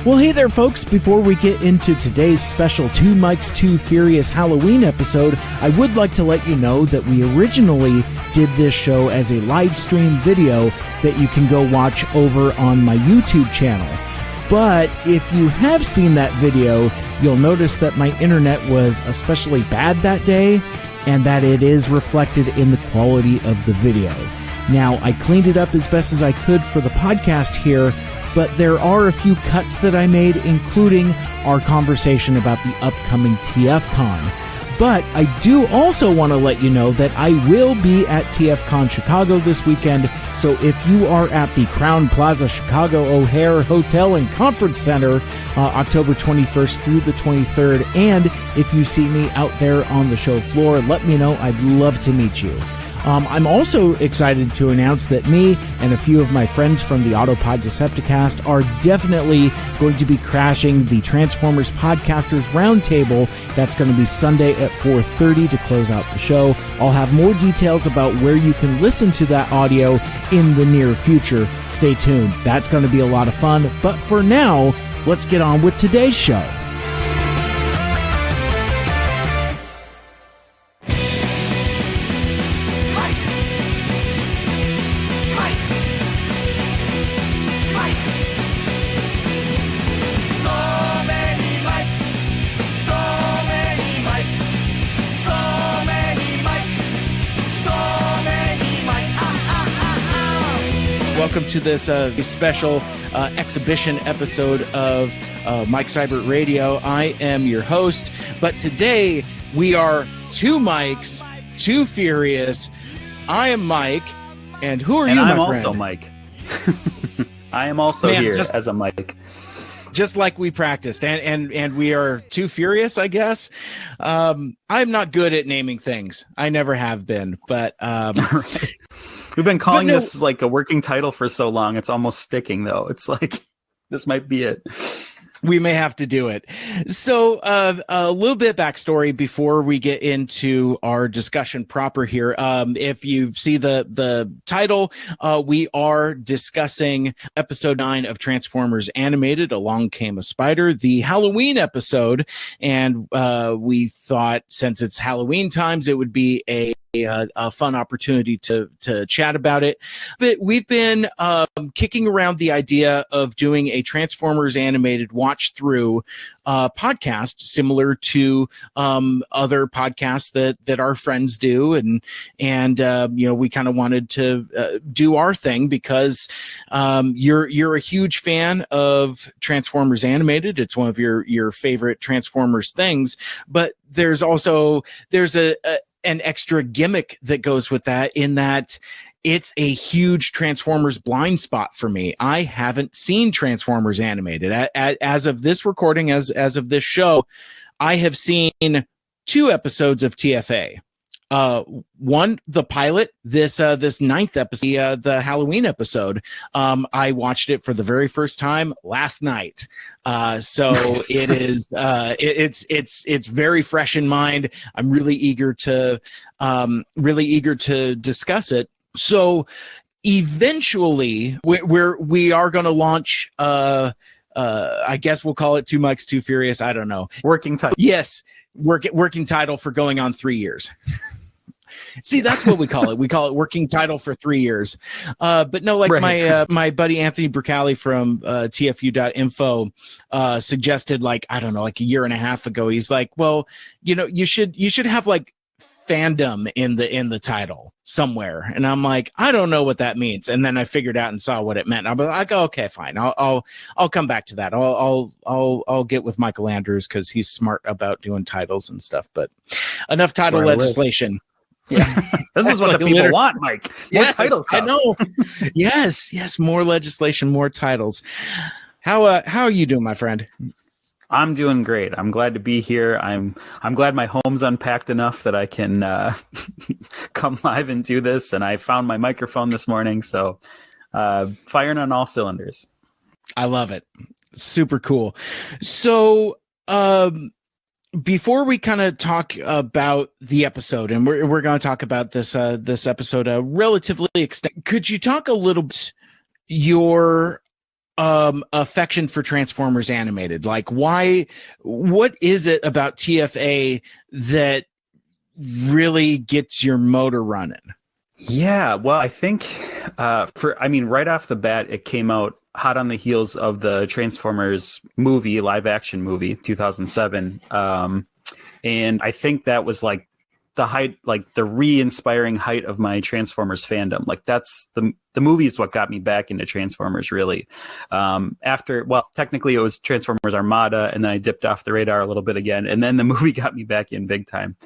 Well, hey there, folks. Before we get into today's special Two Mics, Two Furious Halloween episode, I would like to let you know that we originally did this show as a live stream video that you can go watch over on my YouTube channel. But if you have seen that video, you'll notice that my internet was especially bad that day, and that it is reflected in the quality of the video. Now, I cleaned it up as best as I could for the podcast here, but there are a few cuts that I made, including our conversation about the upcoming TFCon. But I do also want to let you know that I will be at TFCon Chicago this weekend, so if you are at the Crowne Plaza Chicago O'Hare Hotel and Conference Center October 21st through the 23rd, and if you see me out there on the show floor, let me know. I'd love to meet you. I'm also excited to announce that me and a few of my friends from the Autopod Decepticast are definitely going to be crashing the Transformers Podcasters Roundtable. That's going to be Sunday at 4:30 to close out the show. I'll have more details about where you can listen to that audio in the near future. Stay tuned. That's going to be a lot of fun. But for now, let's get on with today's show. Welcome to this special exhibition episode of Mike Seibert Radio. I am your host, but today we are two Mikes, two Furious. I am Mike, and who are you, my friend? I'm also Mike. I am also here as a Mike. Just like we practiced, and we are too Furious, I guess. I'm not good at naming things. I never have been, but right. We've been calling this like a working title for so long, it's almost sticking, though. It's like, this might be it. We may have to do it. So a little bit backstory before we get into our discussion proper here. If you see the title, we are discussing episode 9 of Transformers Animated, Along Came a Spider, the Halloween episode. And we thought, since it's Halloween times, it would be a fun opportunity to chat about it. But we've been kicking around the idea of doing a Transformers Animated watch through podcast, similar to other podcasts that our friends do, and you know, we kind of wanted to do our thing because you're a huge fan of Transformers Animated. It's one of your favorite Transformers things, but there's an extra gimmick that goes with that, in that it's a huge Transformers blind spot for me. I haven't seen Transformers Animated. As of this recording, as of this show, I have seen 2 episodes of TFA. One, the pilot, this 9th episode, the Halloween episode. I watched it for the very first time last night. So nice. It is, it's very fresh in mind. I'm really eager to discuss it. So eventually we are going to launch, I guess we'll call it Two Mics, Two Furious. I don't know. Working title. Yes. Working title for going on 3 years. See, that's what we call it. We call it working title for 3 years. But no, like right. My buddy Anthony Bricali from TFU.info suggested, like, I don't know, like a year and a half ago, he's like, well, you know, you should have like fandom in the title somewhere. And I'm like, I don't know what that means. And then I figured out and saw what it meant. I'm like, okay, fine. I'll come back to that. I'll get with Michael Andrews, because he's smart about doing titles and stuff. But enough title legislation. Yeah, this is what the people want, Mike. More titles. I know. Yes, more legislation, more titles. How are you doing, my friend? I'm doing great. I'm glad to be here. I'm glad my home's unpacked enough that I can come live and do this. And I found my microphone this morning, so firing on all cylinders. I love it. Super cool. So before we kind of talk about the episode, and we're going to talk about this episode relatively extended, could you talk a little bit your affection for Transformers Animated? Like, what is it about TFA that really gets your motor running? Yeah, well, I think right off the bat, it came out hot on the heels of the Transformers movie, live action movie, 2007. And I think that was like the height, like the re-inspiring height of my Transformers fandom. Like that's the movie is what got me back into Transformers, really. Technically it was Transformers Armada, and then I dipped off the radar a little bit again, and then the movie got me back in big time.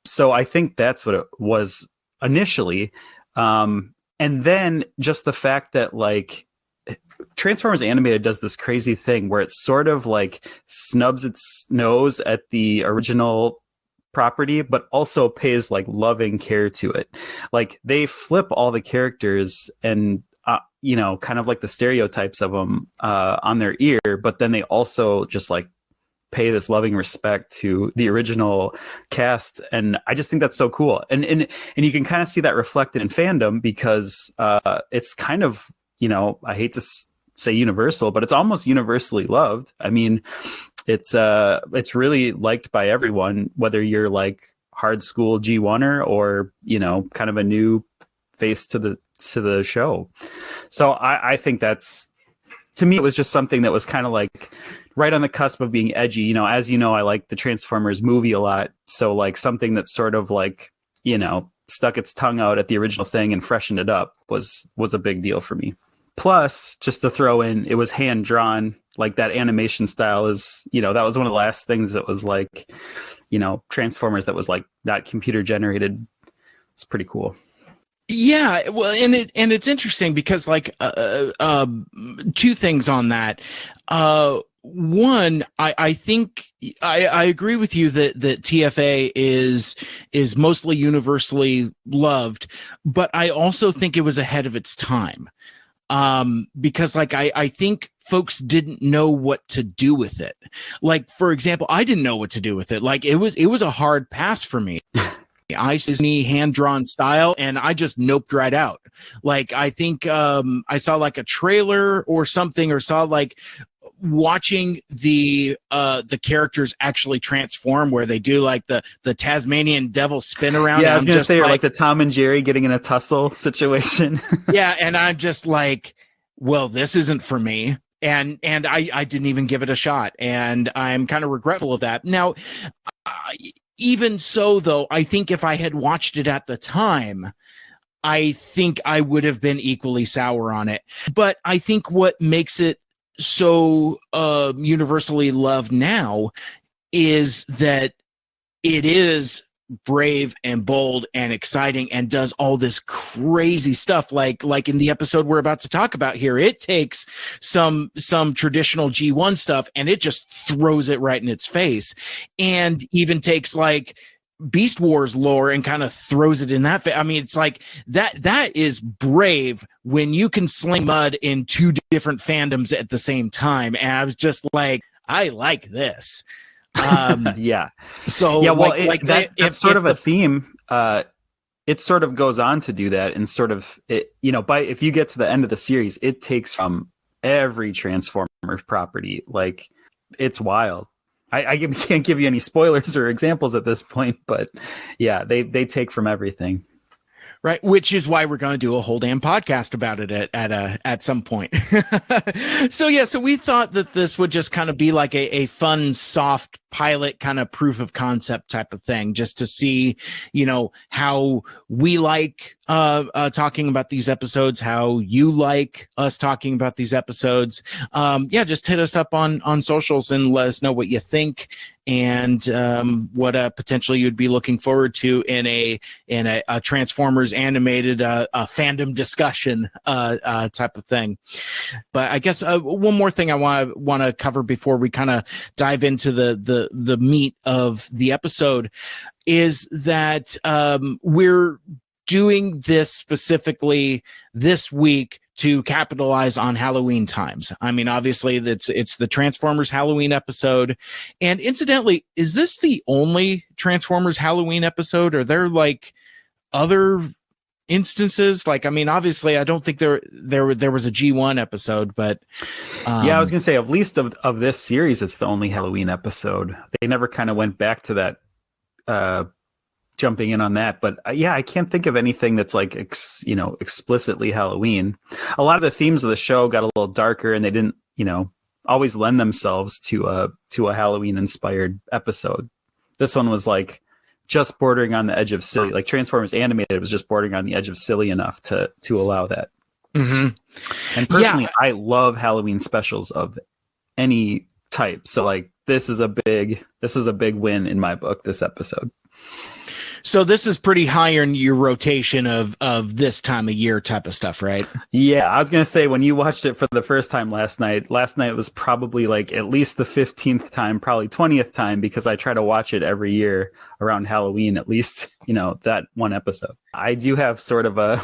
So I think that's what it was initially. And then just the fact that like Transformers Animated does this crazy thing where it sort of like snubs its nose at the original property, but also pays like loving care to it. Like they flip all the characters and kind of like the stereotypes of them on their ear, but then they also just like pay this loving respect to the original cast. And I just think that's so cool. And you can kind of see that reflected in fandom because it's kind of, I hate to say universal, but it's almost universally loved. I mean, it's really liked by everyone, whether you're like hard school G1er or, kind of a new face to the show. So I think that's, to me, it was just something that was kind of like right on the cusp of being edgy. As I like the Transformers movie a lot. So like something that sort of like, stuck its tongue out at the original thing and freshened it up was a big deal for me. Plus, just to throw in, it was hand drawn. Like that animation style is, that was one of the last things that was like, Transformers that was like not computer generated. It's pretty cool. Yeah, well, and it's interesting because like two things on that. One, I think I agree with you that TFA is mostly universally loved, but I also think it was ahead of its time. Because like I think folks didn't know what to do with it. Like, for example, I didn't know what to do with it. Like it was a hard pass for me. I see hand-drawn style and I just noped right out. Like I think I saw like a trailer or something, or saw like watching the characters actually transform, where they do like the Tasmanian devil spin around. Yeah, I was gonna say like the Tom and Jerry getting in a tussle situation. Yeah, and I'm just like, well, this isn't for me. And I didn't even give it a shot, and I'm kind of regretful of that. Now, even so, though, I think if I had watched it at the time, I think I would have been equally sour on it. But I think what makes it so universally loved now is that it is brave and bold and exciting and does all this crazy stuff like in the episode we're about to talk about here. It takes some traditional G1 stuff and it just throws it right in its face, and even takes like Beast Wars lore and kind of throws it in that I mean, it's like that is brave when you can sling mud in two different fandoms at the same time. And I was just like, I like this. Yeah. So yeah, well, that's sort of a theme. It sort of goes on to do that, and sort of if you get to the end of the series, it takes from every Transformer property. Like it's wild. I can't give you any spoilers or examples at this point, but yeah, they take from everything. Right, which is why we're going to do a whole damn podcast about it at some point. So we thought that this would just kind of be like a fun, soft pilot kind of proof of concept type of thing, just to see, how we like talking about these episodes, how you like us talking about these episodes. Just hit us up on socials and let us know what you think, and what potentially you'd be looking forward to in a Transformers animated fandom discussion type of thing. But I guess one more thing I want to cover before we kind of dive into the meat of the episode is that we're doing this specifically this week to capitalize on Halloween times. I mean, obviously it's the Transformers Halloween episode. And incidentally, is this the only Transformers Halloween episode? Are there like other instances? Like, I mean, obviously, I don't think there was a G1 episode, but yeah, I was gonna say, at least of this series, it's the only Halloween episode. They never kind of went back to that, jumping in on that. But yeah, I can't think of anything that's like explicitly Halloween. A lot of the themes of the show got a little darker, and they didn't always lend themselves to a Halloween inspired episode. This one was like just bordering on the edge of silly. Like Transformers Animated was just bordering on the edge of silly enough to allow that. Mm-hmm. And personally, I love Halloween specials of any type. So like this is a big win in my book, this episode. So this is pretty high in your rotation of this time of year type of stuff, right? Yeah, I was going to say, when you watched it for the first time last night was probably like at least the 15th time, probably 20th time, because I try to watch it every year around Halloween, at least, that one episode. I do have sort of a,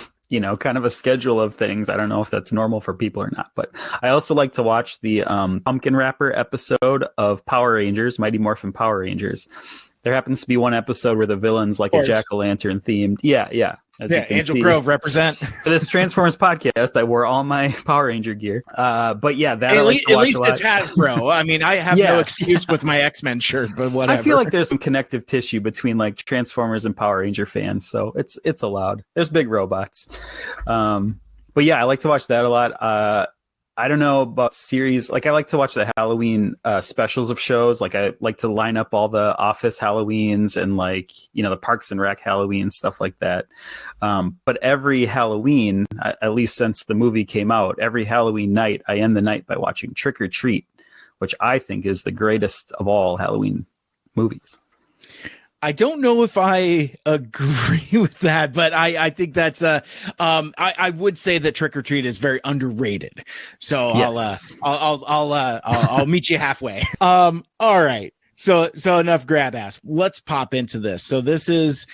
kind of a schedule of things. I don't know if that's normal for people or not, but I also like to watch the Pumpkin Wrapper episode of Power Rangers, Mighty Morphin Power Rangers. There happens to be one episode where the villain's like a jack-o'-lantern themed. Yeah. As you can Angel see. Grove represent. For this Transformers podcast, I wore all my Power Ranger gear. But yeah, that at I like to watch least a lot. it's Hasbro. I mean, I have no excuse with my X-Men shirt, but whatever. I feel like there's some connective tissue between like Transformers and Power Ranger fans, so it's allowed. There's big robots. But yeah, I like to watch that a lot. I don't know about series. Like I like to watch the Halloween specials of shows. Like I like to line up all the Office Halloweens and like, the Parks and Rec Halloween, stuff like that. But every Halloween, at least since the movie came out, every Halloween night, I end the night by watching Trick or Treat, which I think is the greatest of all Halloween movies. I don't know if I agree with that, but I think that's I would say that Trick or Treat is very underrated. So yes. I'll meet you halfway. All right. So enough grab ass. Let's pop into this. So this is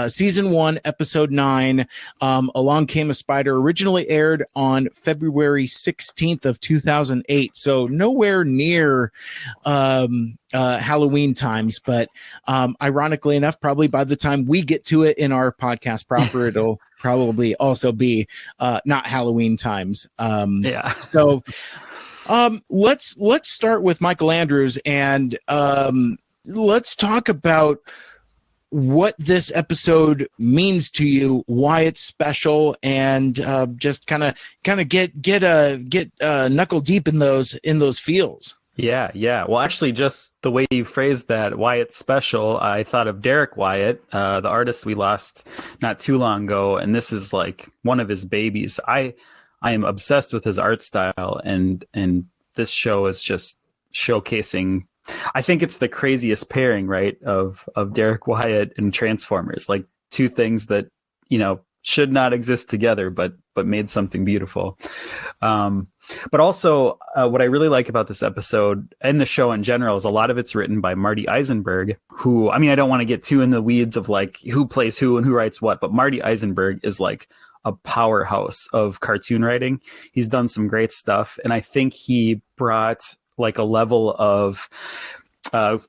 season 1, episode 9. Along Came a Spider, originally aired on February 16th of 2008. So nowhere near Halloween times, but ironically enough, probably by the time we get to it in our podcast proper, it'll probably also be not Halloween times. So let's start with Michael Andrews, and let's talk about what this episode means to you, why it's special, and just kind of get knuckle deep in those feels. Yeah. Well, actually, just the way you phrased that, why it's special, I thought of Derek Wyatt, the artist we lost not too long ago, and this is like one of his babies. I am obsessed with his art style, and this show is just showcasing. I think it's the craziest pairing, right, of Derek Wyatt and Transformers, like two things that should not exist together, but made something beautiful. But also, what I really like about this episode and the show in general is a lot of it's written by Marty Eisenberg, who, I mean, I don't want to get too in the weeds of like who plays who and who writes what, but Marty Eisenberg is like a powerhouse of cartoon writing. He's done some great stuff, and I think he brought like a level of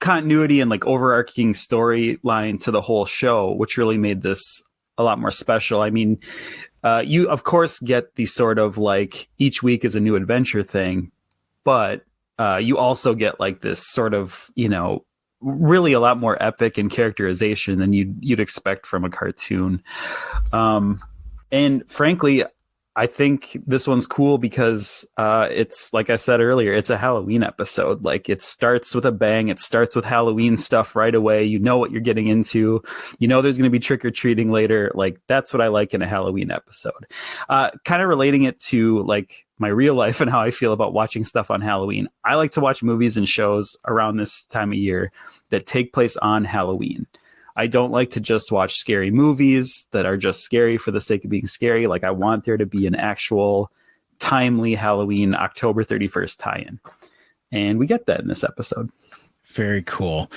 continuity and like overarching storyline to the whole show, which really made this a lot more special. I mean, you of course get the sort of like each week is a new adventure thing, but you also get like this sort of, really a lot more epic and characterization than you'd expect from a cartoon. And frankly, I think this one's cool because it's, like I said earlier, it's a Halloween episode. Like it starts with a bang. It starts with Halloween stuff right away. You know what you're getting into. There's going to be trick-or-treating later. Like that's what I like in a Halloween episode. Kind of relating it to like my real life and how I feel about watching stuff on Halloween. I like to watch movies and shows around this time of year that take place on Halloween. I don't like to just watch scary movies that are just scary for the sake of being scary. Like I want there to be an actual timely Halloween October 31st tie-in. And we get that in this episode. Very cool.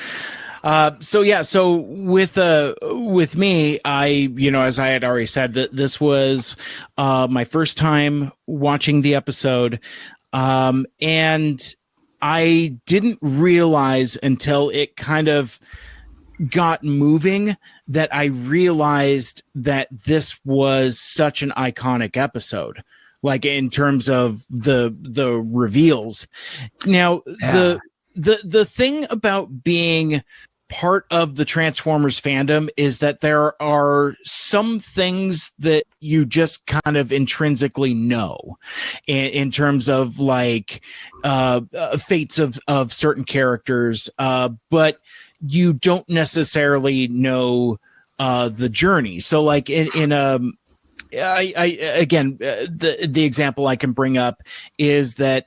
So with me, as I had already said, that this was my first time watching the episode. And I didn't realize until it kind of got moving that I realized that this was such an iconic episode, like in terms of the reveals. Now, the thing about being part of the Transformers fandom is that there are some things that you just kind of intrinsically know in terms of like fates of certain characters, but you don't necessarily know the journey. So like the example I can bring up is that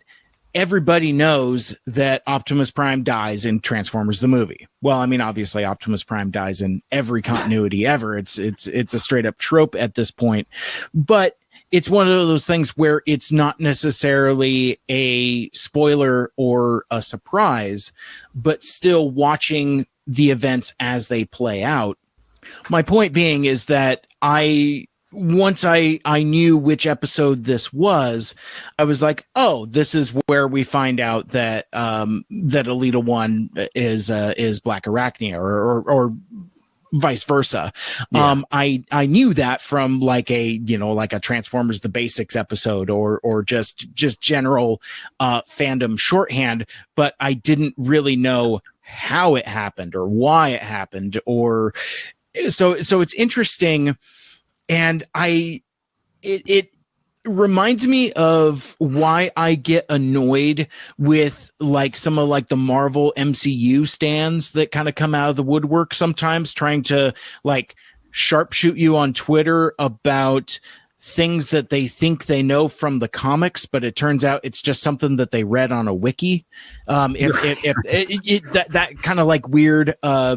everybody knows that Optimus Prime dies in Transformers the movie. Well, I mean, obviously Optimus Prime dies in every continuity ever. It's a straight up trope at this point, but it's one of those things where it's not necessarily a spoiler or a surprise, but still watching the events as they play out. My point being is that once I knew which episode this was, I was like, oh, this is where we find out that that Elita 1 is Black Arachnia or vice versa. Yeah. I knew that from like a Transformers the Basics episode or just general fandom shorthand, but I didn't really know how it happened or why it happened, or so it's interesting. And it reminds me of why I get annoyed with like some of like the Marvel MCU stands that kind of come out of the woodwork sometimes, trying to like sharpshoot you on Twitter about things that they think they know from the comics, but it turns out it's just something that they read on a wiki. That kind of like weird, I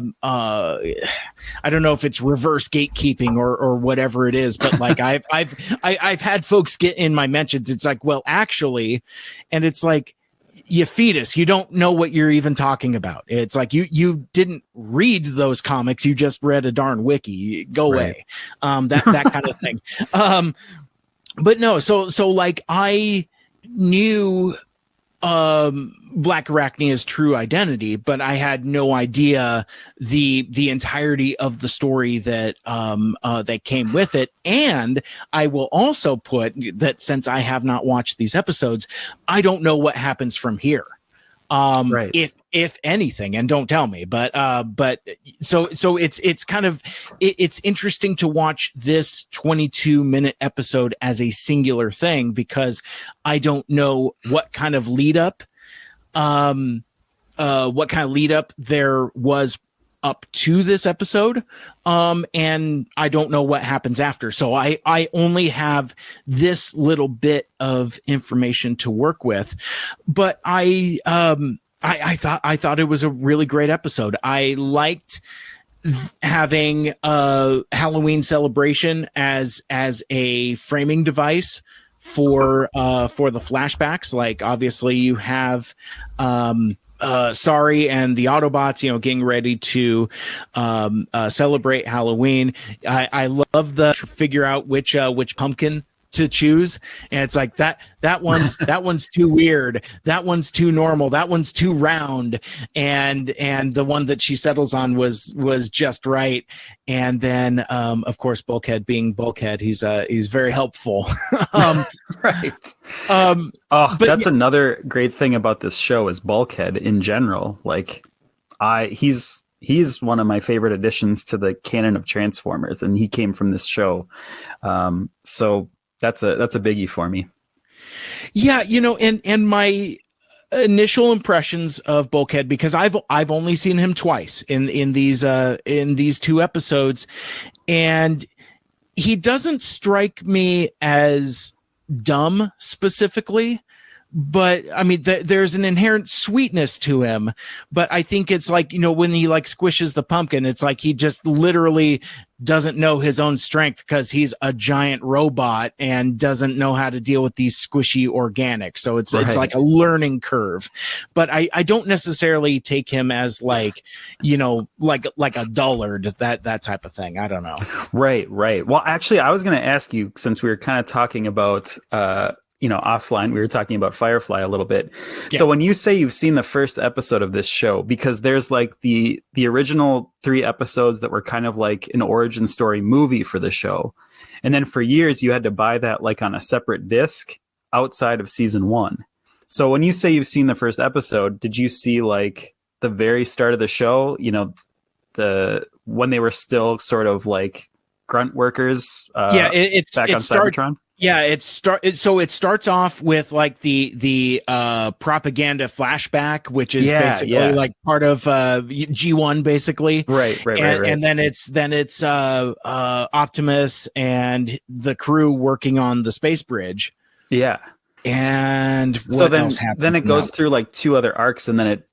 don't know if it's reverse gatekeeping or whatever it is, but like I've had folks get in my mentions. It's like, well, actually, and it's like, you fetus, you don't know what you're even talking about. It's like you didn't read those comics, you just read a darn wiki. Go away. That kind of thing. But no, so like I knew Black Arachnia's true identity, but I had no idea the entirety of the story that that came with it. And I will also put that since I have not watched these episodes, I don't know what happens from here. Right. If anything, and don't tell me, but so it's kind of it's interesting to watch this 22-minute episode as a singular thing, because I don't know what kind of lead up there was up to this episode, and I don't know what happens after. So I only have this little bit of information to work with, but I thought it was a really great episode. I liked having a Halloween celebration as a framing device for the flashbacks. Like obviously you have Sorry and the Autobots, getting ready to celebrate Halloween. I love the figure out which pumpkin to choose, and it's like that one's too weird, that one's too normal, that one's too round, and the one that she settles on was just right. And then of course Bulkhead being Bulkhead, he's very helpful. Right. That's another great thing about this show is Bulkhead in general. Like he's one of my favorite additions to the canon of Transformers, and he came from this show. So that's a biggie for me. Yeah, and my initial impressions of Bulkhead, because I've only seen him twice in these two episodes, and he doesn't strike me as dumb specifically, but I mean, there's an inherent sweetness to him. But I think it's like, when he like squishes the pumpkin, it's like he just literally doesn't know his own strength because he's a giant robot and doesn't know how to deal with these squishy organics. So it's like a learning curve. But I don't necessarily take him as like, like a dullard, that type of thing. I don't know. Right. Well, actually, I was going to ask you, since we were kind of talking about offline, we were talking about Firefly a little bit. Yeah. So when you say you've seen the first episode of this show, because there's like the original 3 episodes that were kind of like an origin story movie for the show. And then for years you had to buy that like on a separate disc outside of season 1. So when you say you've seen the first episode, did you see like the very start of the show, when they were still sort of like grunt workers it back on Cybertron? Yeah, it starts off with like the propaganda flashback, which is basically like part of G1 basically. Right. And then it's Optimus and the crew working on the space bridge. Yeah. And what else happens? Then it goes through like 2 other arcs, and then it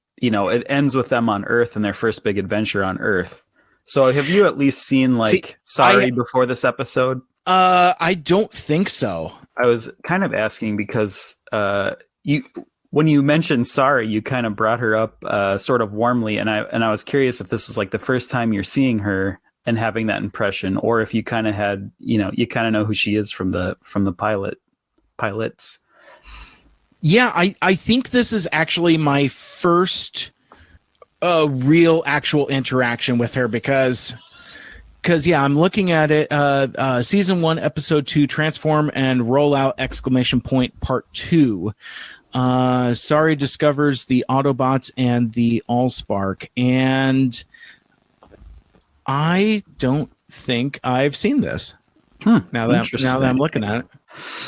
ends with them on Earth and their first big adventure on Earth. So have you at least seen Sorry before this episode? I don't think so. I was kind of asking because when you mentioned Sorry, you kind of brought her up sort of warmly, and I was curious if this was like the first time you're seeing her and having that impression, or if you kind of had, you kind of know who she is from the pilots. Yeah, I think this is actually my first real actual interaction with her because yeah, I'm looking at it. Season 1, episode 2, Transform and Rollout! Part 2. Sorry discovers the Autobots and the Allspark, and I don't think I've seen this. Now that I'm looking at it.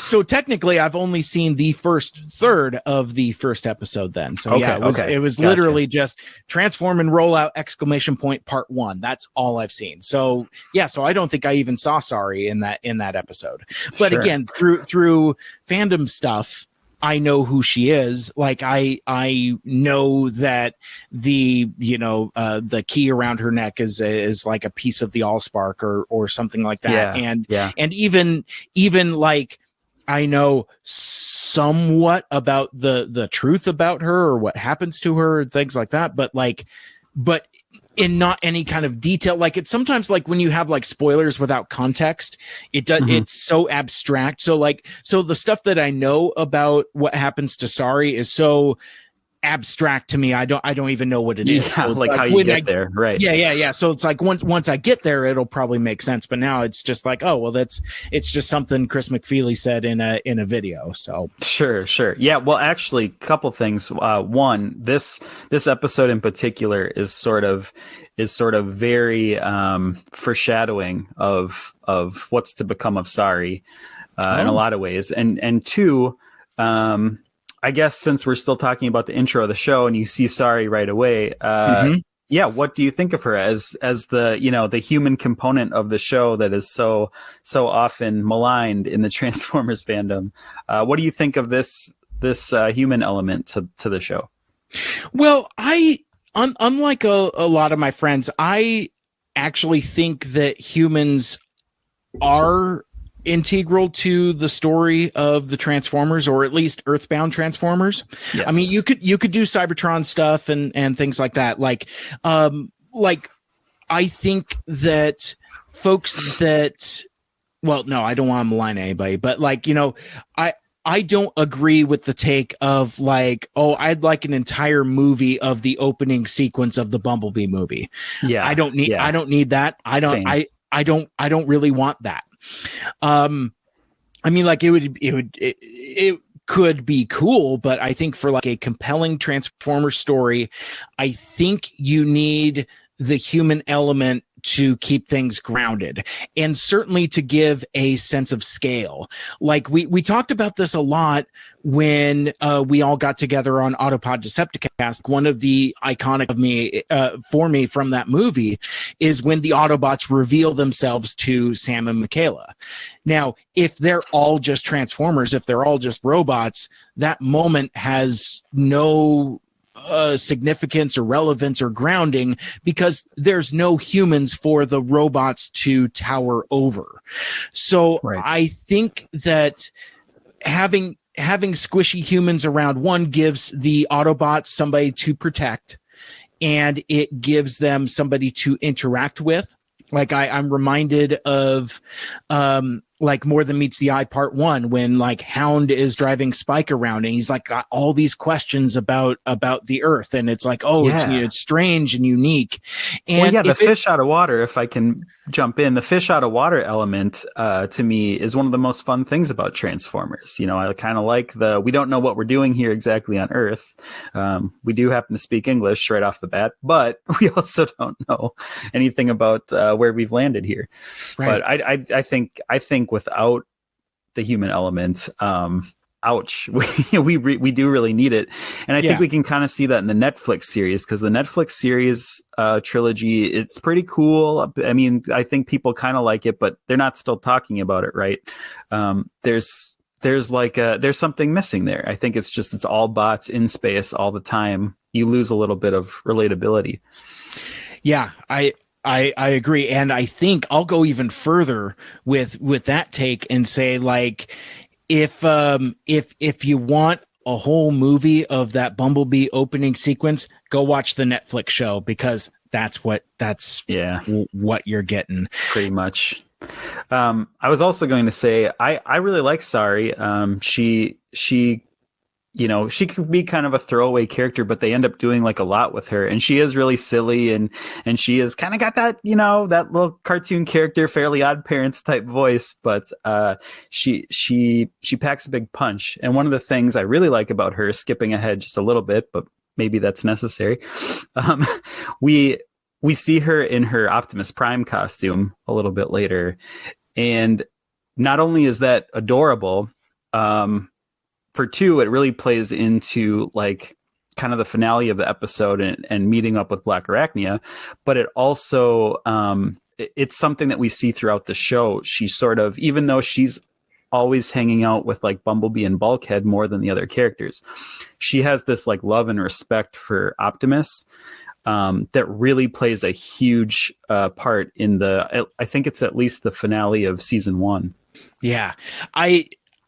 So technically, I've only seen the first third of the first episode. Then, so it was literally just Transform and Rollout! Part 1. That's all I've seen. So yeah, so I don't think I even saw Sorry in that episode. But again, through fandom stuff, I know who she is. Like I know that the key around her neck is like a piece of the Allspark or something like that. And even like I know somewhat about the truth about her or what happens to her and things like that. But in not any kind of detail. Like it's sometimes like when you have like spoilers without context, it's so abstract. So the stuff that I know about what happens to Sorry is so abstract to me. I don't even know what it is. So like how you get there. Right. Yeah. So it's like once I get there, it'll probably make sense. But now it's just like, oh, well, it's just something Chris McFeely said in a video. So sure. Yeah. Well, actually, a couple things. One, this episode in particular is sort of very foreshadowing of what's to become of Sorry in a lot of ways. And two, I guess since we're still talking about the intro of the show and you see Sorry right away, what do you think of her as the the human component of the show that is so often maligned in the Transformers fandom? What do you think of this human element to the show? Well, unlike a lot of my friends, I actually think that humans are integral to the story of the Transformers, or at least Earthbound Transformers. Yes. I mean, you could do Cybertron stuff and things like that. Like I think that folks that, well, no, I don't want to malign anybody, but I don't agree with the take of like, oh, I'd like an entire movie of the opening sequence of the Bumblebee movie. Yeah. I don't need that. I don't really want that. I mean, like it could be cool, but I think for like a compelling Transformer story, I think you need the human element to keep things grounded and certainly to give a sense of scale. Like we talked about this a lot when we all got together on Autopod Decepticast. One of the iconic for me from that movie is when the Autobots reveal themselves to Sam and Michaela. Now, if they're all just Transformers, if they're all just robots, that moment has no significance or relevance or grounding because there's no humans for the robots to tower over. So right. I think that having squishy humans around, one, gives the Autobots somebody to protect, and it gives them somebody to interact with. Like I'm reminded of like More Than Meets the Eye Part 1, when like Hound is driving Spike around and he's like got all these questions about the Earth, and it's like, oh, it's strange and unique. And the fish out of water, if I can jump in, the fish out of water element to me is one of the most fun things about Transformers. I kind of like we don't know what we're doing here exactly on Earth. We do happen to speak English right off the bat, but we also don't know anything about where we've landed here. Right. But I think without the human element, ouch, we do really need it. And I think we can kind of see that in the Netflix series, because the Netflix series trilogy, it's pretty cool. I mean, I think people kind of like it, but they're not still talking about it, right? There's something missing there. I think it's all bots in space all the time. You lose a little bit of relatability. Yeah, I agree. And I think I'll go even further with that take and say, like, if you want a whole movie of that Bumblebee opening sequence, go watch the Netflix show, because that's what you're getting. Pretty much. I was also going to say, I really like Sari. She could be kind of a throwaway character, but they end up doing like a lot with her, and she is really silly, and she has kind of got that, that little cartoon character, Fairly Odd Parents type voice, but she packs a big punch. And one of the things I really like about her, skipping ahead just a little bit, but maybe that's necessary, we see her in her Optimus Prime costume a little bit later, and not only is that adorable, for two, it really plays into like kind of the finale of the episode and meeting up with Black Arachnia, but it also it's something that we see throughout the show. She sort of, even though she's always hanging out with like Bumblebee and Bulkhead more than the other characters, she has this like love and respect for Optimus that really plays a huge part in I think it's at least the finale of season 1. Yeah,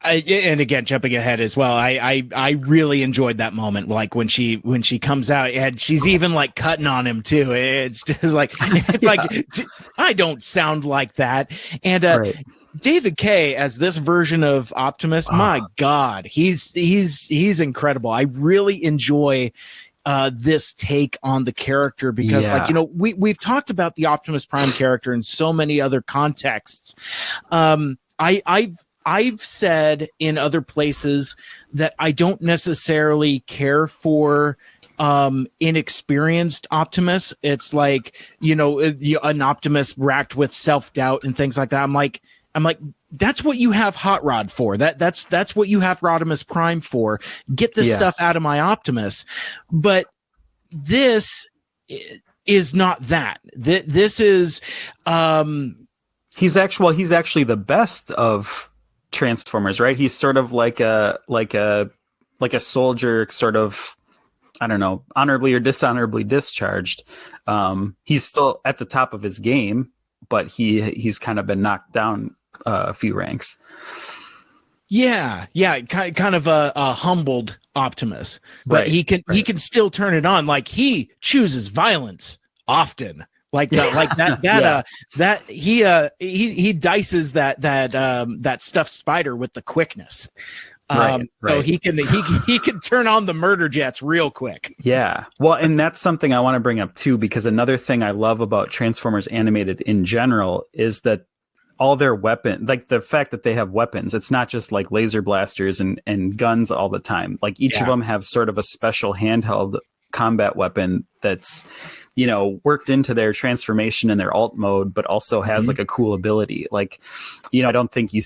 and again, jumping ahead as well, I really enjoyed that moment, like when she comes out, and she's even like cutting on him too. It's just like, like, I don't sound like that. And right. David Kaye as this version of Optimus, my God, he's incredible. I really enjoy this take on the character, because we've talked about the Optimus Prime character in so many other contexts. I've said in other places that I don't necessarily care for inexperienced Optimus. It's like, an Optimus racked with self-doubt and things like that. I'm like, that's what you have Hot Rod for. That's what you have Rodimus Prime for. Get this stuff out of my Optimus. But this is not that. This is he's actually the best of Transformers, right? He's sort of like a soldier, sort of, I don't know, honorably or dishonorably discharged. He's still at the top of his game, but he's kind of been knocked down a few ranks. Yeah, kind of a humbled Optimus, but he can still turn it on. Like, he chooses violence often. He dices that stuffed spider with the quickness. So he can turn on the murder jets real quick. Yeah. Well, and that's something I want to bring up too, because another thing I love about Transformers Animated in general is that all their weapons, like the fact that they have weapons, it's not just like laser blasters and guns all the time. Like each of them have sort of a special handheld combat weapon that's, worked into their transformation and their alt mode, but also has like a cool ability. Like, I don't think you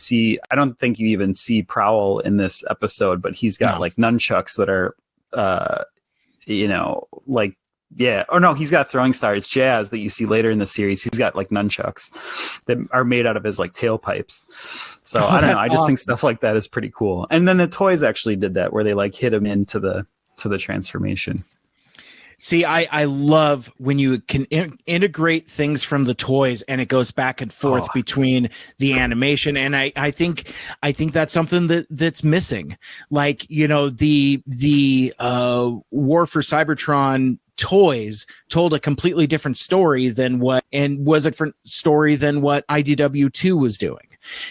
even see Prowl in this episode, but he's got like nunchucks that are, he's got throwing stars. Jazz that you see later in the series, he's got like nunchucks that are made out of his like tailpipes. So I don't know. I just think stuff like that is pretty cool. And then the toys actually did that, where they like hit him into the transformation. See, I love when you can integrate things from the toys and it goes back and forth between the animation. And I think that's something that's missing. Like, the War for Cybertron toys told a completely different story was a different story than what IDW2 was doing.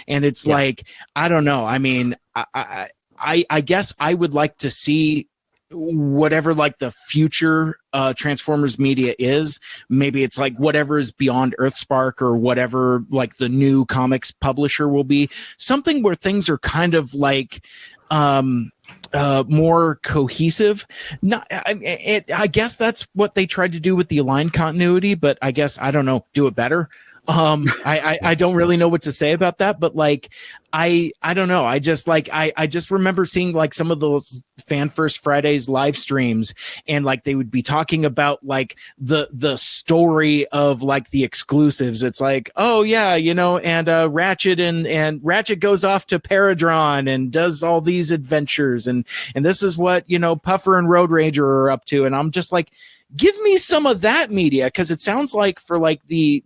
And it's like, I don't know. I mean, I guess I would like to see whatever like the future Transformers media is. Maybe it's like whatever is beyond Earthspark or whatever like the new comics publisher will be, something where things are kind of like more cohesive. Not, I guess that's what they tried to do with the Aligned continuity, but I guess, I don't know, do it better. I don't really know what to say about that, but like, I don't know. I just like, I just remember seeing like some of those Fan First Fridays live streams, and like they would be talking about like the story of like the exclusives. It's like, oh yeah, you know, and Ratchet and Ratchet goes off to Paradron and does all these adventures, and this is what, you know, Puffer and Road Ranger are up to. And I'm just like, give me some of that media, because it sounds like for like the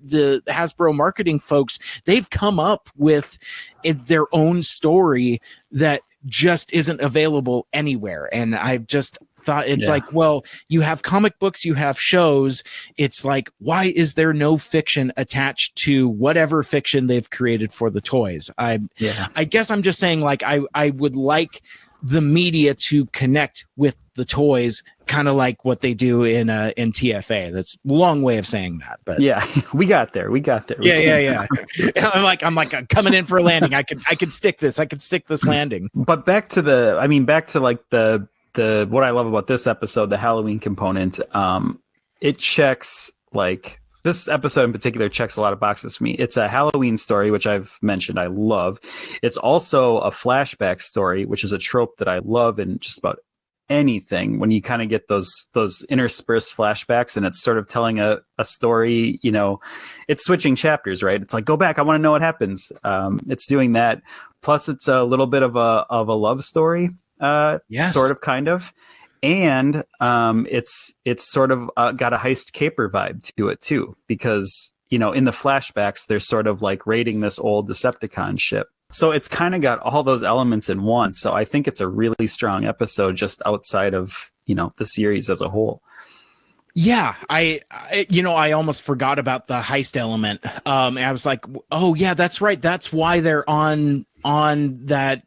Hasbro marketing folks, they've come up with their own story that just isn't available anywhere. And I've just thought it's like, well, you have comic books, you have shows. It's like, why is there no fiction attached to whatever fiction they've created for the toys? I guess I'm just saying, like, I would like the media to connect with the toys, kind of like what they do in TFA. That's a long way of saying that, but yeah, we got there. Yeah. I'm coming in for a landing. I could stick this. I could stick this landing. But back to like the what I love about this episode, the Halloween component. It checks, like, this episode in particular checks a lot of boxes for me. It's a Halloween story, which I've mentioned I love. It's also a flashback story, which is a trope that I love in just about anything, when you kind of get those interspersed flashbacks and it's sort of telling a story, you know, it's switching chapters, right? It's like, go back, I want to know what happens. It's doing that. Plus it's a little bit of a love story, sort of, kind of. And it's sort of got a heist caper vibe to it too, because, you know, in the flashbacks, they're sort of like raiding this old Decepticon ship. So it's kind of got all those elements in one. So I think it's a really strong episode just outside of, you know, the series as a whole. Yeah, I almost forgot about the heist element. I was like, oh yeah, that's right. That's why they're on that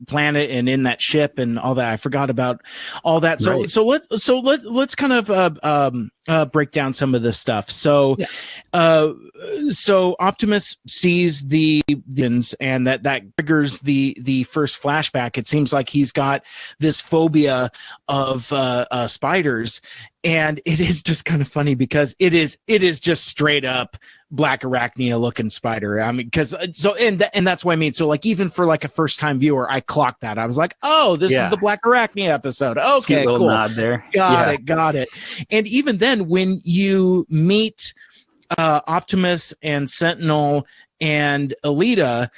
planet and in that ship and all that. I forgot about all that. So Right. let's kind of break down some of this stuff. So so Optimus sees the and that triggers the first flashback. It seems like he's got this phobia of spiders. And it is just kind of funny because it is just straight up Black Arachnia looking spider. I mean, because and that's what I mean. So like, even for like a first time viewer, I clocked that. I was like, oh, this is the Black Arachnia episode. Okay, cute little cool. nod there. Got it. And even then, when you meet Optimus and Sentinel and Alita,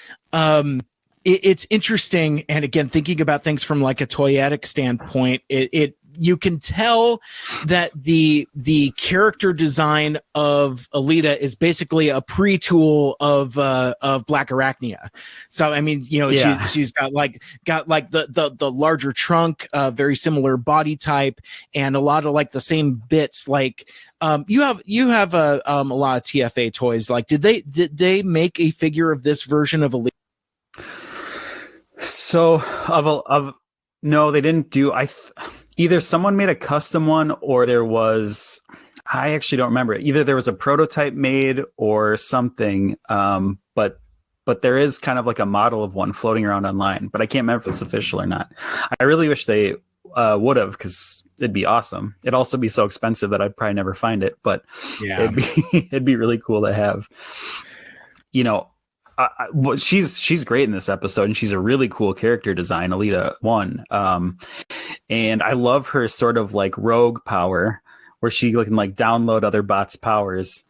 it's interesting. And again, thinking about things from like a toyetic standpoint, you can tell that the character design of Alita is basically a pre-tool of Black Arachnia. So I mean, you know, she's got the larger trunk, very similar body type, and a lot of like the same bits. Like you have a lot of TFA toys. Like, did they make a figure of this version of Alita? So no, they didn't do. Either someone made a custom one, or there was, I actually don't remember it. Either there was a prototype made or something. But there is kind of like a model of one floating around online, but I can't remember if it's official or not. I really wish they would have, because it'd be awesome. It'd also be so expensive that I'd probably never find it, but it'd be really cool to have. You know, she's great in this episode, and she's a really cool character design, Alita 1. And I love her sort of like rogue power, where she can like download other bots' powers.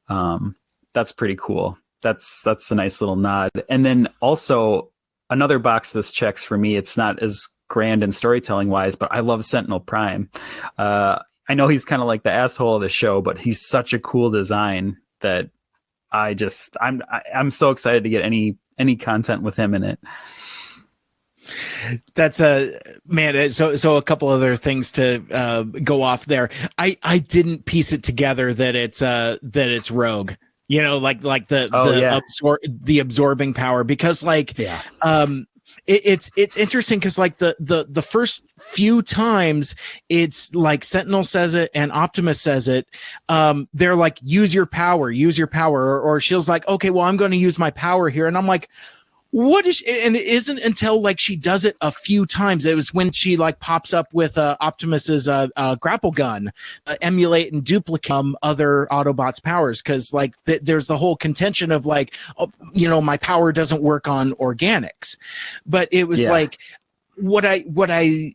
That's pretty cool. That's a nice little nod. And then also another box this checks for me. It's not as grand and storytelling wise, but I love Sentinel Prime. I know he's kind of like the asshole of the show, but he's such a cool design that I'm so excited to get any content with him in it. That's man. So a couple other things to go off there. I didn't piece it together that it's Rogue. like the the absorbing power, because it's interesting because like the first few times it's like Sentinel says it and Optimus says it, they're like, use your power, or she's like, okay, well, I'm going to use my power here, and I'm like, what is and it isn't until like she does it a few times. It was when she like pops up with Optimus's grapple gun, emulate and duplicate other Autobots' powers, because like there's the whole contention of like, my power doesn't work on organics, but it was like what I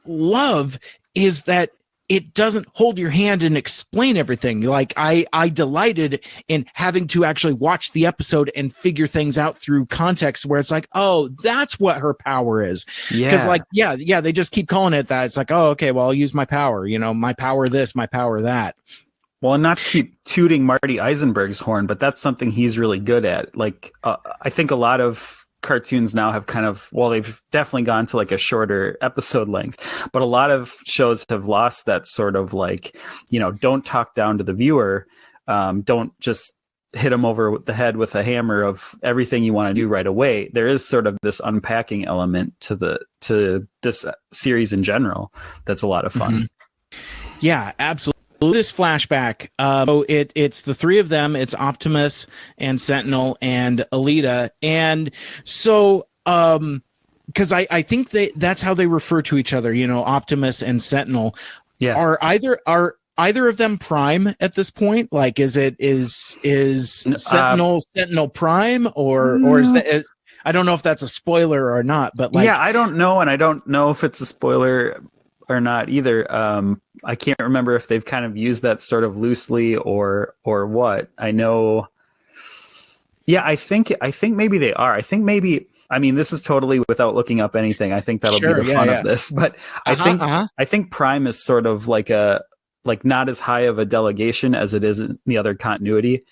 love is that it doesn't hold your hand and explain everything. Like I delighted in having to actually watch the episode and figure things out through context, where it's like, oh, that's what her power is. Because they just keep calling it that. It's like, oh, okay, well, I'll use my power, my power this, my power that. Well, and not to keep tooting Marty Eisenberg's horn, but that's something he's really good at. Like, I think a lot of cartoons now have they've definitely gone to like a shorter episode length, but a lot of shows have lost that sort of like, don't talk down to the viewer, don't just hit them over the head with a hammer of everything you want to do right away. There is sort of this unpacking element to this series in general that's a lot of fun. Yeah, absolutely. This flashback, it's the three of them. It's Optimus and Sentinel and Alita, and so because I think that's how they refer to each other. Optimus and Sentinel. Yeah. Are either of them Prime at this point? Like, is Sentinel Prime, or is that? I don't know if that's a spoiler or not, but like, I don't know, and I don't know if it's a spoiler or not either. I can't remember if they've kind of used that sort of loosely or what. I know. Yeah, I think maybe they are. I think maybe. I mean, this is totally without looking up anything. I think that'll be the fun of this. But I think Prime is sort of like not as high of a delegation as it is in the other continuity.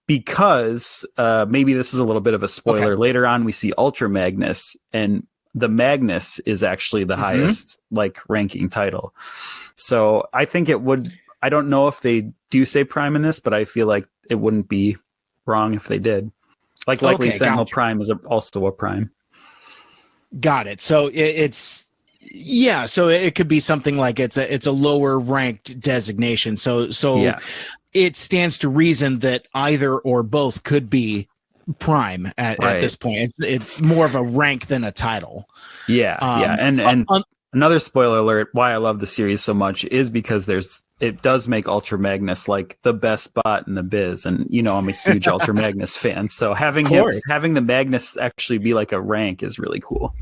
Because maybe this is a little bit of a spoiler. Okay. Later on, we see Ultra Magnus, and the Magnus is actually the highest ranking title. So I think it would, I don't know if they do say Prime in this, but I feel like it wouldn't be wrong if they did. Likely Sentinel Prime is also a Prime. Got it. So so it could be something like it's a lower ranked designation. So it stands to reason that either or both could be Prime at this point. It's more of a rank than a title. And another spoiler alert, why I love the series so much is because it does make Ultra Magnus like the best bot in the biz, and I'm a huge Ultra Magnus fan, so having the Magnus actually be like a rank is really cool.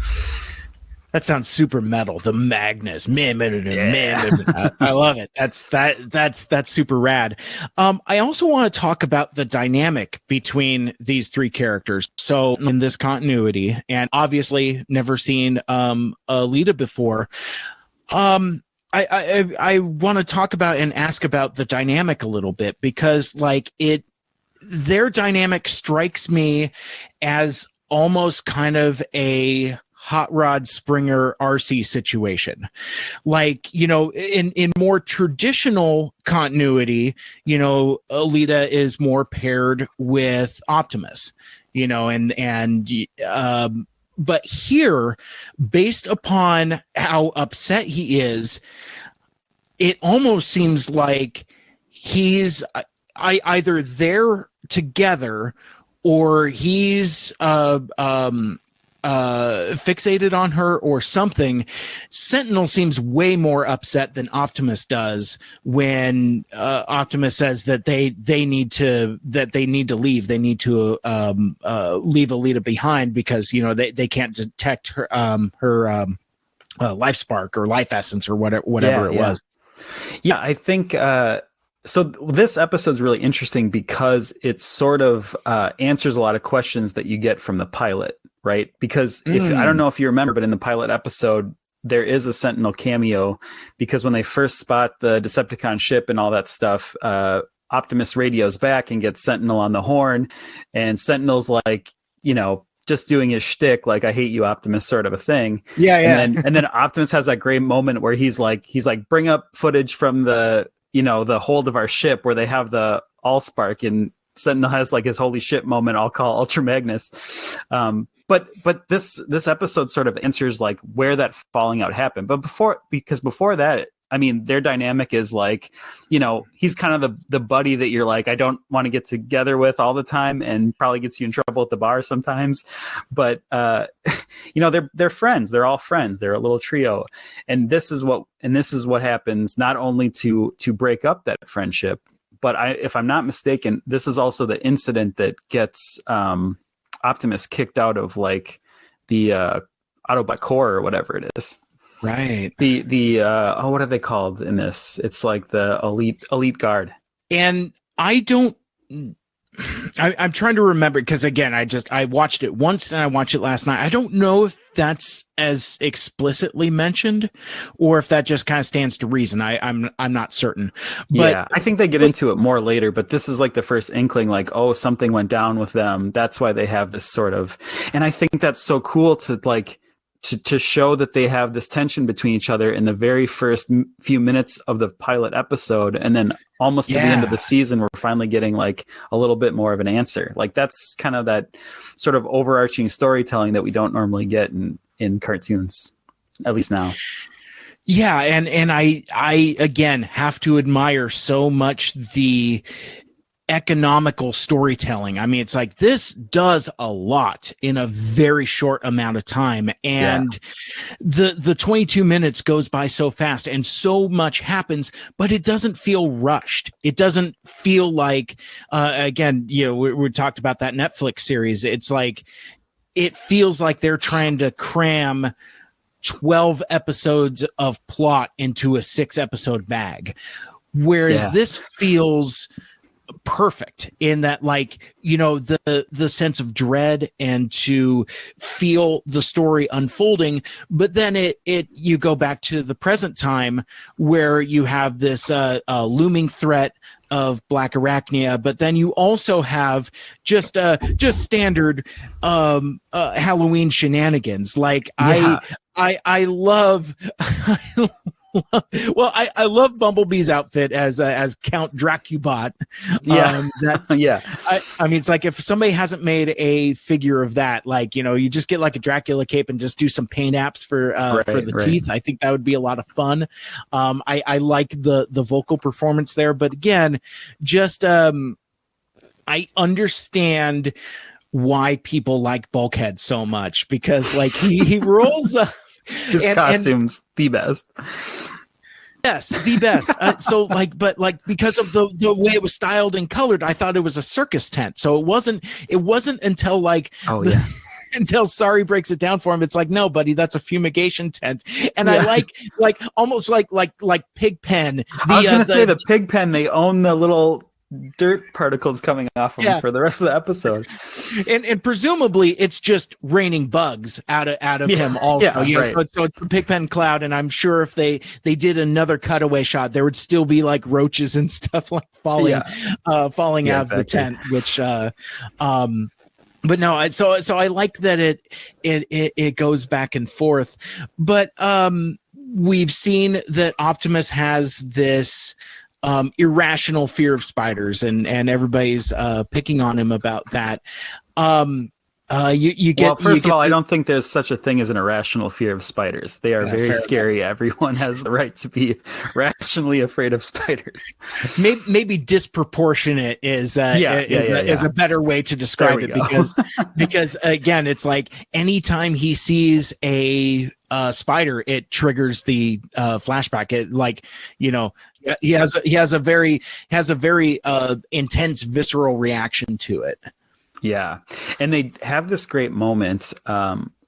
That sounds super metal. The Magnus, man. I love it. That's super rad. I also want to talk about the dynamic between these three characters. So in this continuity, and obviously never seen Alita before. I want to talk about and ask about the dynamic a little bit, because their dynamic strikes me as almost kind of a Hot Rod Springer RC situation. In more traditional continuity, Alita is more paired with Optimus, but here, based upon how upset he is, it almost seems like he's either they're together or he's fixated on her or something. Sentinel seems way more upset than Optimus does when Optimus says that they need to leave. They need to leave Alita behind because they can't detect her life spark or life essence or whatever it was. Yeah, I think so this episode is really interesting because it sort of answers a lot of questions that you get from the pilot, right? Because I don't know if you remember, but in the pilot episode, there is a Sentinel cameo because when they first spot the Decepticon ship and all that stuff, Optimus radios back and gets Sentinel on the horn, and Sentinel's like, just doing his shtick, like, I hate you, Optimus, sort of a thing. And then Optimus has that great moment where he's like, bring up footage from the the hold of our ship where they have Allspark, and Sentinel has like his holy shit moment, I'll call Ultra Magnus. But this episode sort of answers like where that falling out happened. But before that, I mean, their dynamic is like, you know, he's kind of the buddy that you're like, I don't want to get together with all the time, and probably gets you in trouble at the bar sometimes. But, you know, they're friends. They're all friends. They're a little trio. And this is what happens not only to break up that friendship, but if I'm not mistaken, this is also the incident that gets Optimus kicked out of like the Autobot Corps or whatever it is. Right. The what are they called in this? It's like the elite guard. And I'm trying to remember, because again, I watched it once and I watched it last night. I don't know if that's as explicitly mentioned or if that just kind of stands to reason. I'm not certain. But, yeah, I think they get into it more later, but this is like the first inkling, like, oh, something went down with them. That's why they have this sort of, and I think that's so cool to like, to show that they have this tension between each other in the very first few minutes of the pilot episode. And then almost to the end of the season, we're finally getting like a little bit more of an answer. Like that's kind of that sort of overarching storytelling that we don't normally get in cartoons, at least now. Yeah. And I again have to admire so much the economical storytelling. I mean, it's like this does a lot in a very short amount of time, and the 22 minutes goes by so fast, and so much happens, but it doesn't feel rushed. It doesn't feel like again, you know, we talked about that Netflix series. It's like it feels like they're trying to cram 12 episodes of plot into a 6-episode bag, whereas this feels perfect in that, like, you know, the sense of dread and to feel the story unfolding, but then you go back to the present time where you have this looming threat of Black Arachnia, but then you also have just standard Halloween shenanigans. Like I love well, I love Bumblebee's outfit as Count Dracubot. I mean, it's like if somebody hasn't made a figure of that, like, you know, you just get like a Dracula cape and just do some paint apps for the teeth. I think that would be a lot of fun. I like the vocal performance there, but again, just I understand why people like Bulkhead so much, because like he rolls up. His costume's the best. Yes, the best. So like, but like because of the way it was styled and colored, I thought it was a circus tent. So it wasn't until like until Sorry breaks it down for him. It's like, no, buddy, that's a fumigation tent. And I like almost like Pigpen. I was gonna say the Pigpen. They own the little dirt particles coming off of him for the rest of the episode, and presumably it's just raining bugs out of him also. So it's the Pigpen cloud, and I'm sure if they did another cutaway shot, there would still be like roaches and stuff like falling out of the tent, which but no, so I like that it goes back and forth, but we've seen that Optimus has this irrational fear of spiders, and everybody's picking on him about that. You get, well, first of all, I don't think there's such a thing as an irrational fear of spiders. They are very scary. Everyone has the right to be rationally afraid of spiders. Maybe disproportionate is a better way to describe it, because again, it's like anytime he sees a spider, it triggers the flashback. It, like, you know, he has a very intense visceral reaction to it. Yeah. And they have this great moment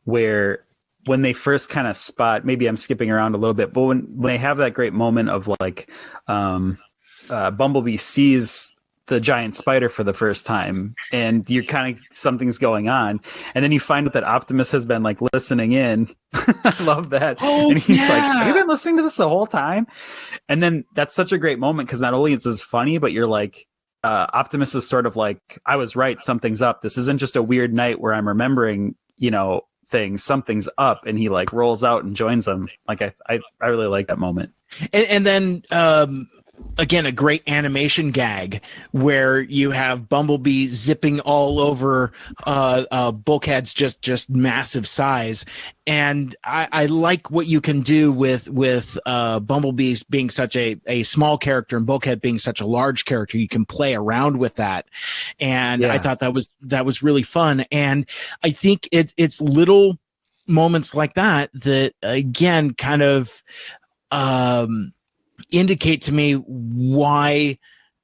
where when they first kind of spot, maybe I'm skipping around a little bit, but when they have that great moment of like Bumblebee sees the giant spider for the first time, and you're kind of, something's going on, and then you find out that Optimus has been like listening in. I love that. And he's like, have you been listening to this the whole time? And then that's such a great moment, because not only is this funny, but you're like, Optimus is sort of like, I was right, something's up. This isn't just a weird night where I'm remembering, you know, things, something's up, and he like rolls out and joins them. Like I really like that moment. And then again, a great animation gag where you have Bumblebee zipping all over Bulkhead's just massive size. And I like what you can do with Bumblebee being such a small character and Bulkhead being such a large character. You can play around with that. And I thought that was really fun. And I think it's little moments like that again kind of indicate to me why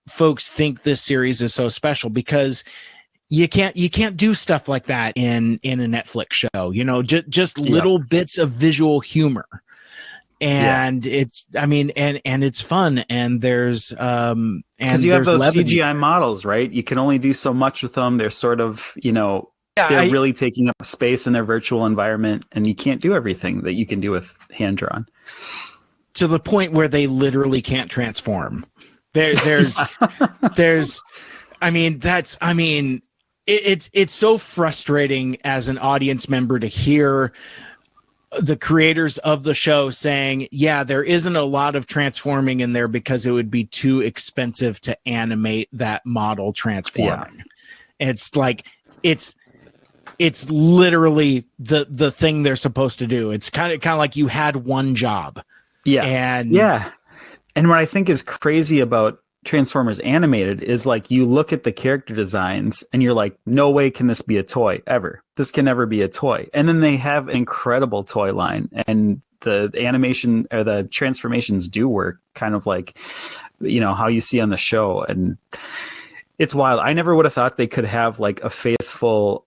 folks think this series is so special, because you can't do stuff like that in a Netflix show, just little bits of visual humor. And it's fun, and there's because you have those levity. CGI models, right? You can only do so much with them. They're sort of, they're really taking up space in their virtual environment, and you can't do everything that you can do with hand drawn. To the point where they literally can't transform. It's so frustrating as an audience member to hear the creators of the show saying, yeah, there isn't a lot of transforming in there because it would be too expensive to animate that model transforming. Yeah. It's like, it's literally the thing they're supposed to do. It's kind of like you had one job. Yeah. And what I think is crazy about Transformers Animated is like you look at the character designs and you're like, no way can this be a toy ever. This can never be a toy. And then they have an incredible toy line, and the animation or the transformations do work kind of like, how you see on the show. And it's wild. I never would have thought they could have like a faithful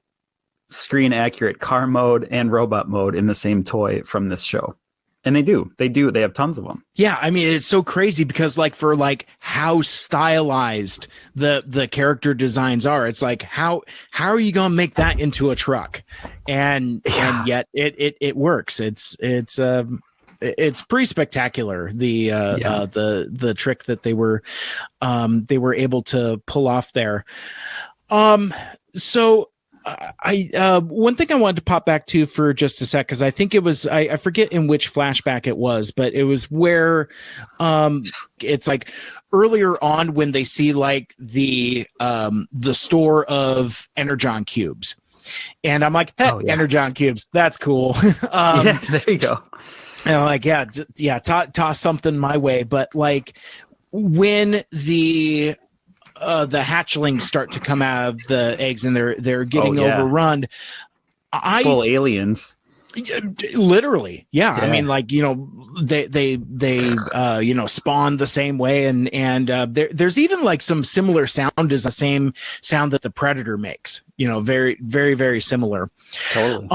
screen accurate car mode and robot mode in the same toy from this show. And they do. They have tons of them. Yeah, it's so crazy because for how stylized the character designs are, it's like how are you going to make that into a truck? And yet it works. It's pretty spectacular, the trick that they were able to pull off there. So one thing I wanted to pop back to for just a sec, because I think it was I forget in which flashback it was, but it was where it's like earlier on when they see like the store of Energon cubes, and I'm like, hey, Energon cubes, that's cool. There you go. And I'm like, toss something my way, but like when the hatchlings start to come out of the eggs and they're getting overrun. Full aliens. Literally. Yeah. They spawn the same way. And there's even like some similar sound as the same sound that the Predator makes, very, very, very similar. Totally.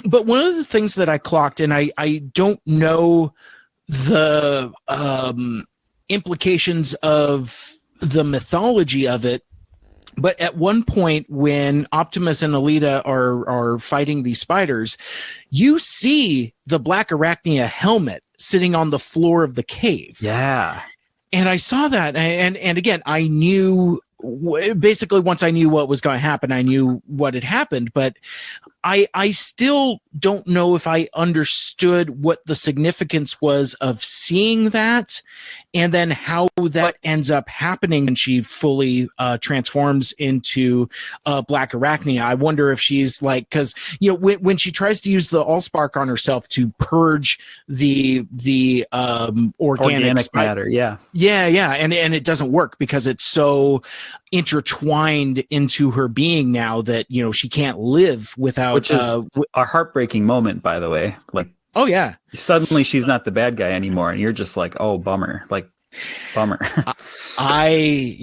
But one of the things that I clocked, and I don't know the implications of the mythology of it, but at one point when Optimus and Alita are fighting these spiders, you see the Black Arachnia helmet sitting on the floor of the cave. Yeah. And I saw that, and again, I knew, basically once I knew what was going to happen, I knew what had happened, but I still don't know if I understood what the significance was of seeing that, and then how that ends up happening when she fully transforms into Black Arachnia. I wonder if she's like, because when she tries to use the Allspark on herself to purge the organic matter, and it doesn't work because it's so intertwined into her being now that she can't live without. Which is a heartbreaking moment, by the way. Like, oh yeah, suddenly she's not the bad guy anymore, and you're just like, oh, bummer. Like, bummer. I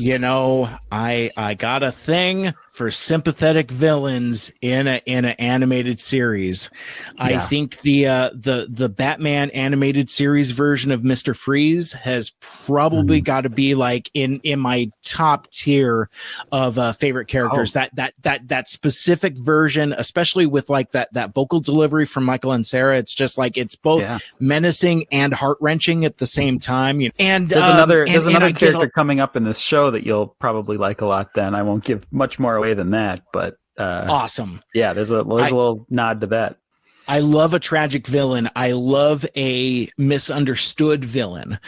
got a thing for sympathetic villains in an animated series. Yeah. I think the Batman animated series version of Mr. Freeze has probably got to be like in my top tier of favorite characters. Oh. That specific version, especially with like that vocal delivery from Michael and Sarah, it's just like it's both menacing and heart-wrenching at the same time. And there's another character coming up in this show that you'll probably like a lot. Then I won't give much more away than that, but awesome. Yeah, there's a little nod to that. I love a tragic villain. I love a misunderstood villain.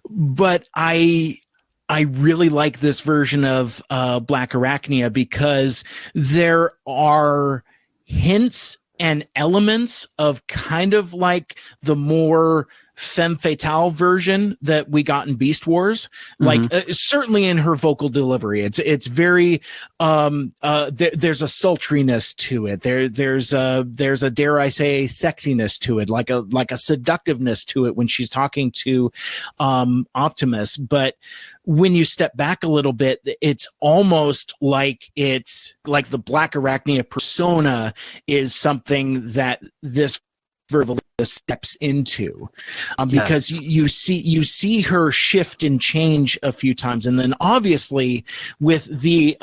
But I really like this version of Black Arachnia because there are hints and elements of kind of like the more femme fatale version that we got in Beast Wars, like certainly in her vocal delivery. It's very there's a sultriness to it. There's a dare I say sexiness to it, like a seductiveness to it when she's talking to Optimus. But when you step back a little bit, it's almost like it's like the Black Arachnia persona is something that this verbally steps into, because you see her shift and change a few times, and then obviously with the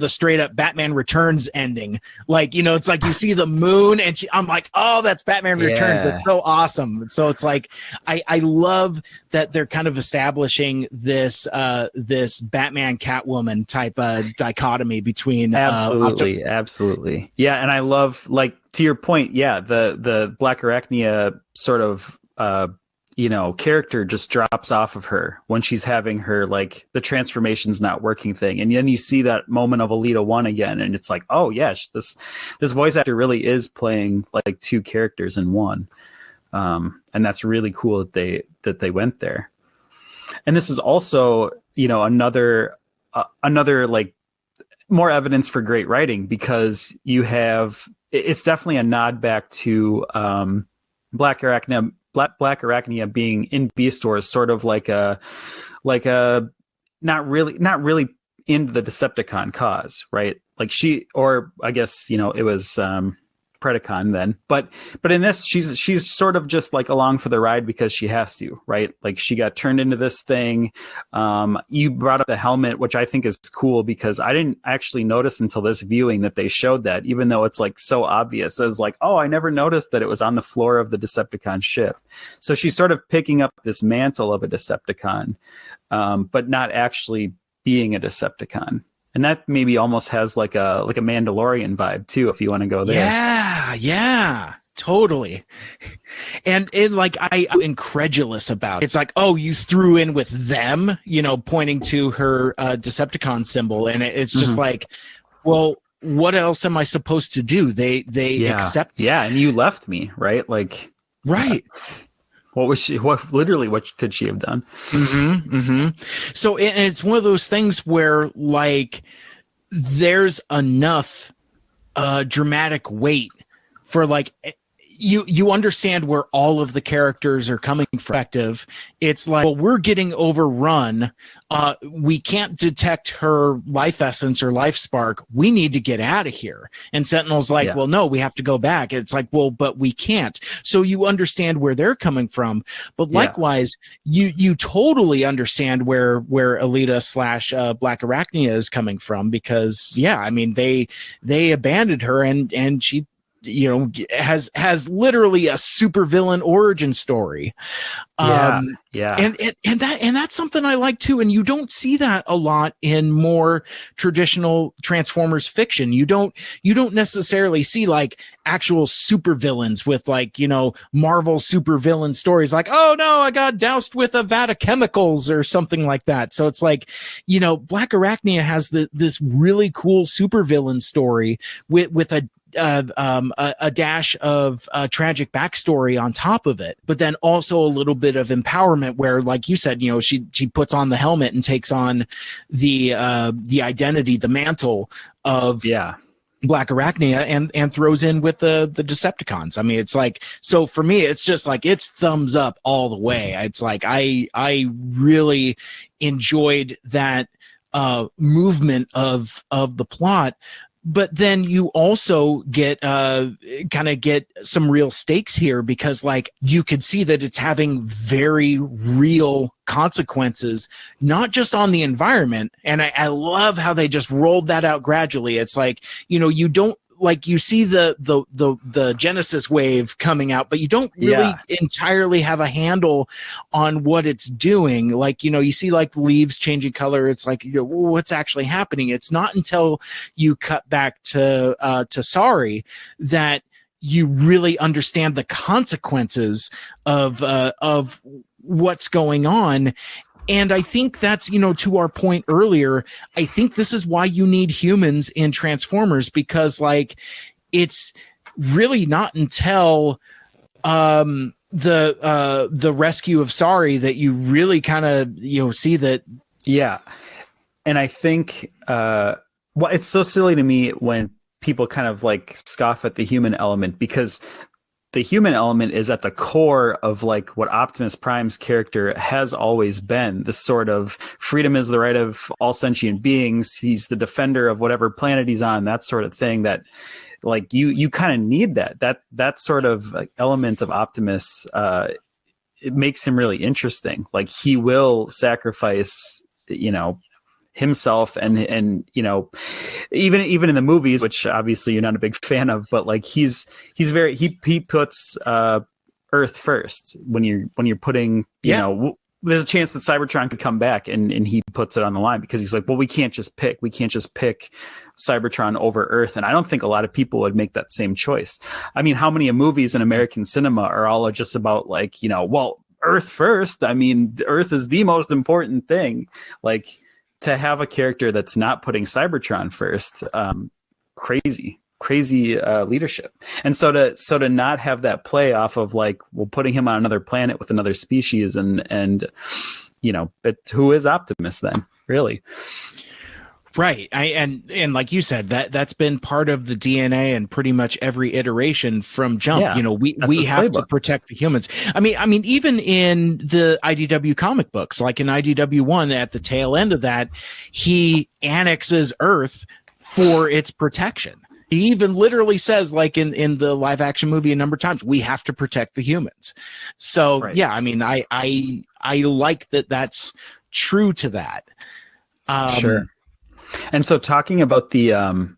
straight up Batman Returns ending, like, you know, it's like you see the moon and I'm like, oh, that's Batman Returns. That's so awesome. So it's like I love that they're kind of establishing this this Batman Catwoman type dichotomy between absolutely. Yeah, and I love, like, to your point, the Black Arachnia sort of character just drops off of her when she's having her, like, the transformation's not working thing, and then you see that moment of Alita 1 again, and it's like, oh yeah, this voice actor really is playing like two characters in one, and that's really cool that they went there. And this is also, another like more evidence for great writing, because you have, it's definitely a nod back to Black Arachnia being in Beast Wars, sort of like a not really into the Decepticon cause, right? Like she, or I guess, it was Predacon then, but in this, she's sort of just like along for the ride because she has to, right? Like she got turned into this thing. You brought up the helmet, which I think is cool because I didn't actually notice until this viewing that they showed that, even though it's like so obvious. I was like, oh, I never noticed that it was on the floor of the Decepticon ship. So she's sort of picking up this mantle of a Decepticon, but not actually being a Decepticon. And that maybe almost has like a Mandalorian vibe too, if you want to go there. Yeah, totally. And like, I'm incredulous about it. It's like, oh, you threw in with them, pointing to her Decepticon symbol, and it's just like, well, what else am I supposed to do? They accept. Yeah, and you left me, right? Like, right. What could she have done? So and it's one of those things where, like, there's enough dramatic weight for, like, you understand where all of the characters are coming from. It's like, well, we're getting overrun. We can't detect her life essence or life spark. We need to get out of here. And Sentinel's like, well, no, we have to go back. It's like, well, but we can't. So you understand where they're coming from. But likewise, you totally understand where Alita / Black Arachnia is coming from, because I mean, they abandoned her and she has literally a supervillain origin story. And that's something I like too. And you don't see that a lot in more traditional Transformers fiction. You don't necessarily see like actual supervillains with, like, Marvel supervillain stories like, oh no, I got doused with a vat of chemicals or something like that. So it's like, Black Arachnia has this really cool supervillain story with a dash of tragic backstory on top of it, but then also a little bit of empowerment where, like you said, she puts on the helmet and takes on the identity, the mantle of Black Arachnia, and throws in with the Decepticons. I mean, it's like, so for me, it's just like, it's thumbs up all the way. It's like, I really enjoyed that movement of the plot. But then you also get some real stakes here, because, like, you could see that it's having very real consequences, not just on the environment. And I love how they just rolled that out gradually. It's like, you don't, like, you see the Genesis wave coming out, but you don't really entirely have a handle on what it's doing. Like, you see like leaves changing color. It's like, what's actually happening? It's not until you cut back to Sorry that you really understand the consequences of what's going on. And I think that's, to our point earlier, I think this is why you need humans in Transformers, because like it's really not until the rescue of Sorry that you really kind of see that. Yeah. And I think it's so silly to me when people kind of like scoff at the human element, because the human element is at the core of like what Optimus Prime's character has always been. This sort of freedom is the right of all sentient beings. He's the defender of whatever planet he's on, that sort of thing. That like you kind of need that sort of like element of Optimus. It makes him really interesting. Like he will sacrifice, himself and even in the movies, which obviously you're not a big fan of, but like he puts Earth first when you're putting there's a chance that Cybertron could come back and he puts it on the line, because he's like, well, we can't just pick Cybertron over Earth. And I don't think a lot of people would make that same choice. I mean, how many movies in American cinema are all just about like, well, Earth first? I mean, Earth is the most important thing. Like, to have a character that's not putting Cybertron first, crazy leadership. And so to not have that play off of like, well, putting him on another planet with another species and but who is Optimus then, really? Right. And like you said, that's been part of the DNA and pretty much every iteration from jump. Yeah, we have to protect the humans. I mean, even in the IDW comic books, like in IDW1, at the tail end of that, he annexes Earth for its protection. He even literally says, like in the live action movie a number of times, we have to protect the humans. So right. Yeah, I mean, I like that that's true to that. Sure. And so talking about the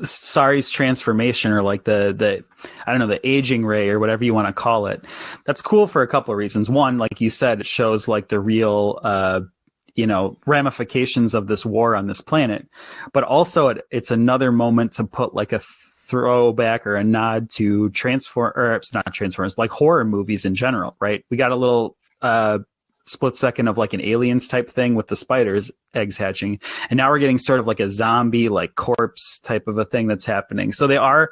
Sorry's transformation, or like the I don't know, the aging ray or whatever you want to call it, that's cool for a couple of reasons. One, like you said, it shows like the real ramifications of this war on this planet, but also it's another moment to put like a throwback or a nod to Transformers, like horror movies in general, right? We got a little split second of like an Aliens type thing with the spiders eggs hatching, and now we're getting sort of like a zombie like corpse type of a thing that's happening. So they are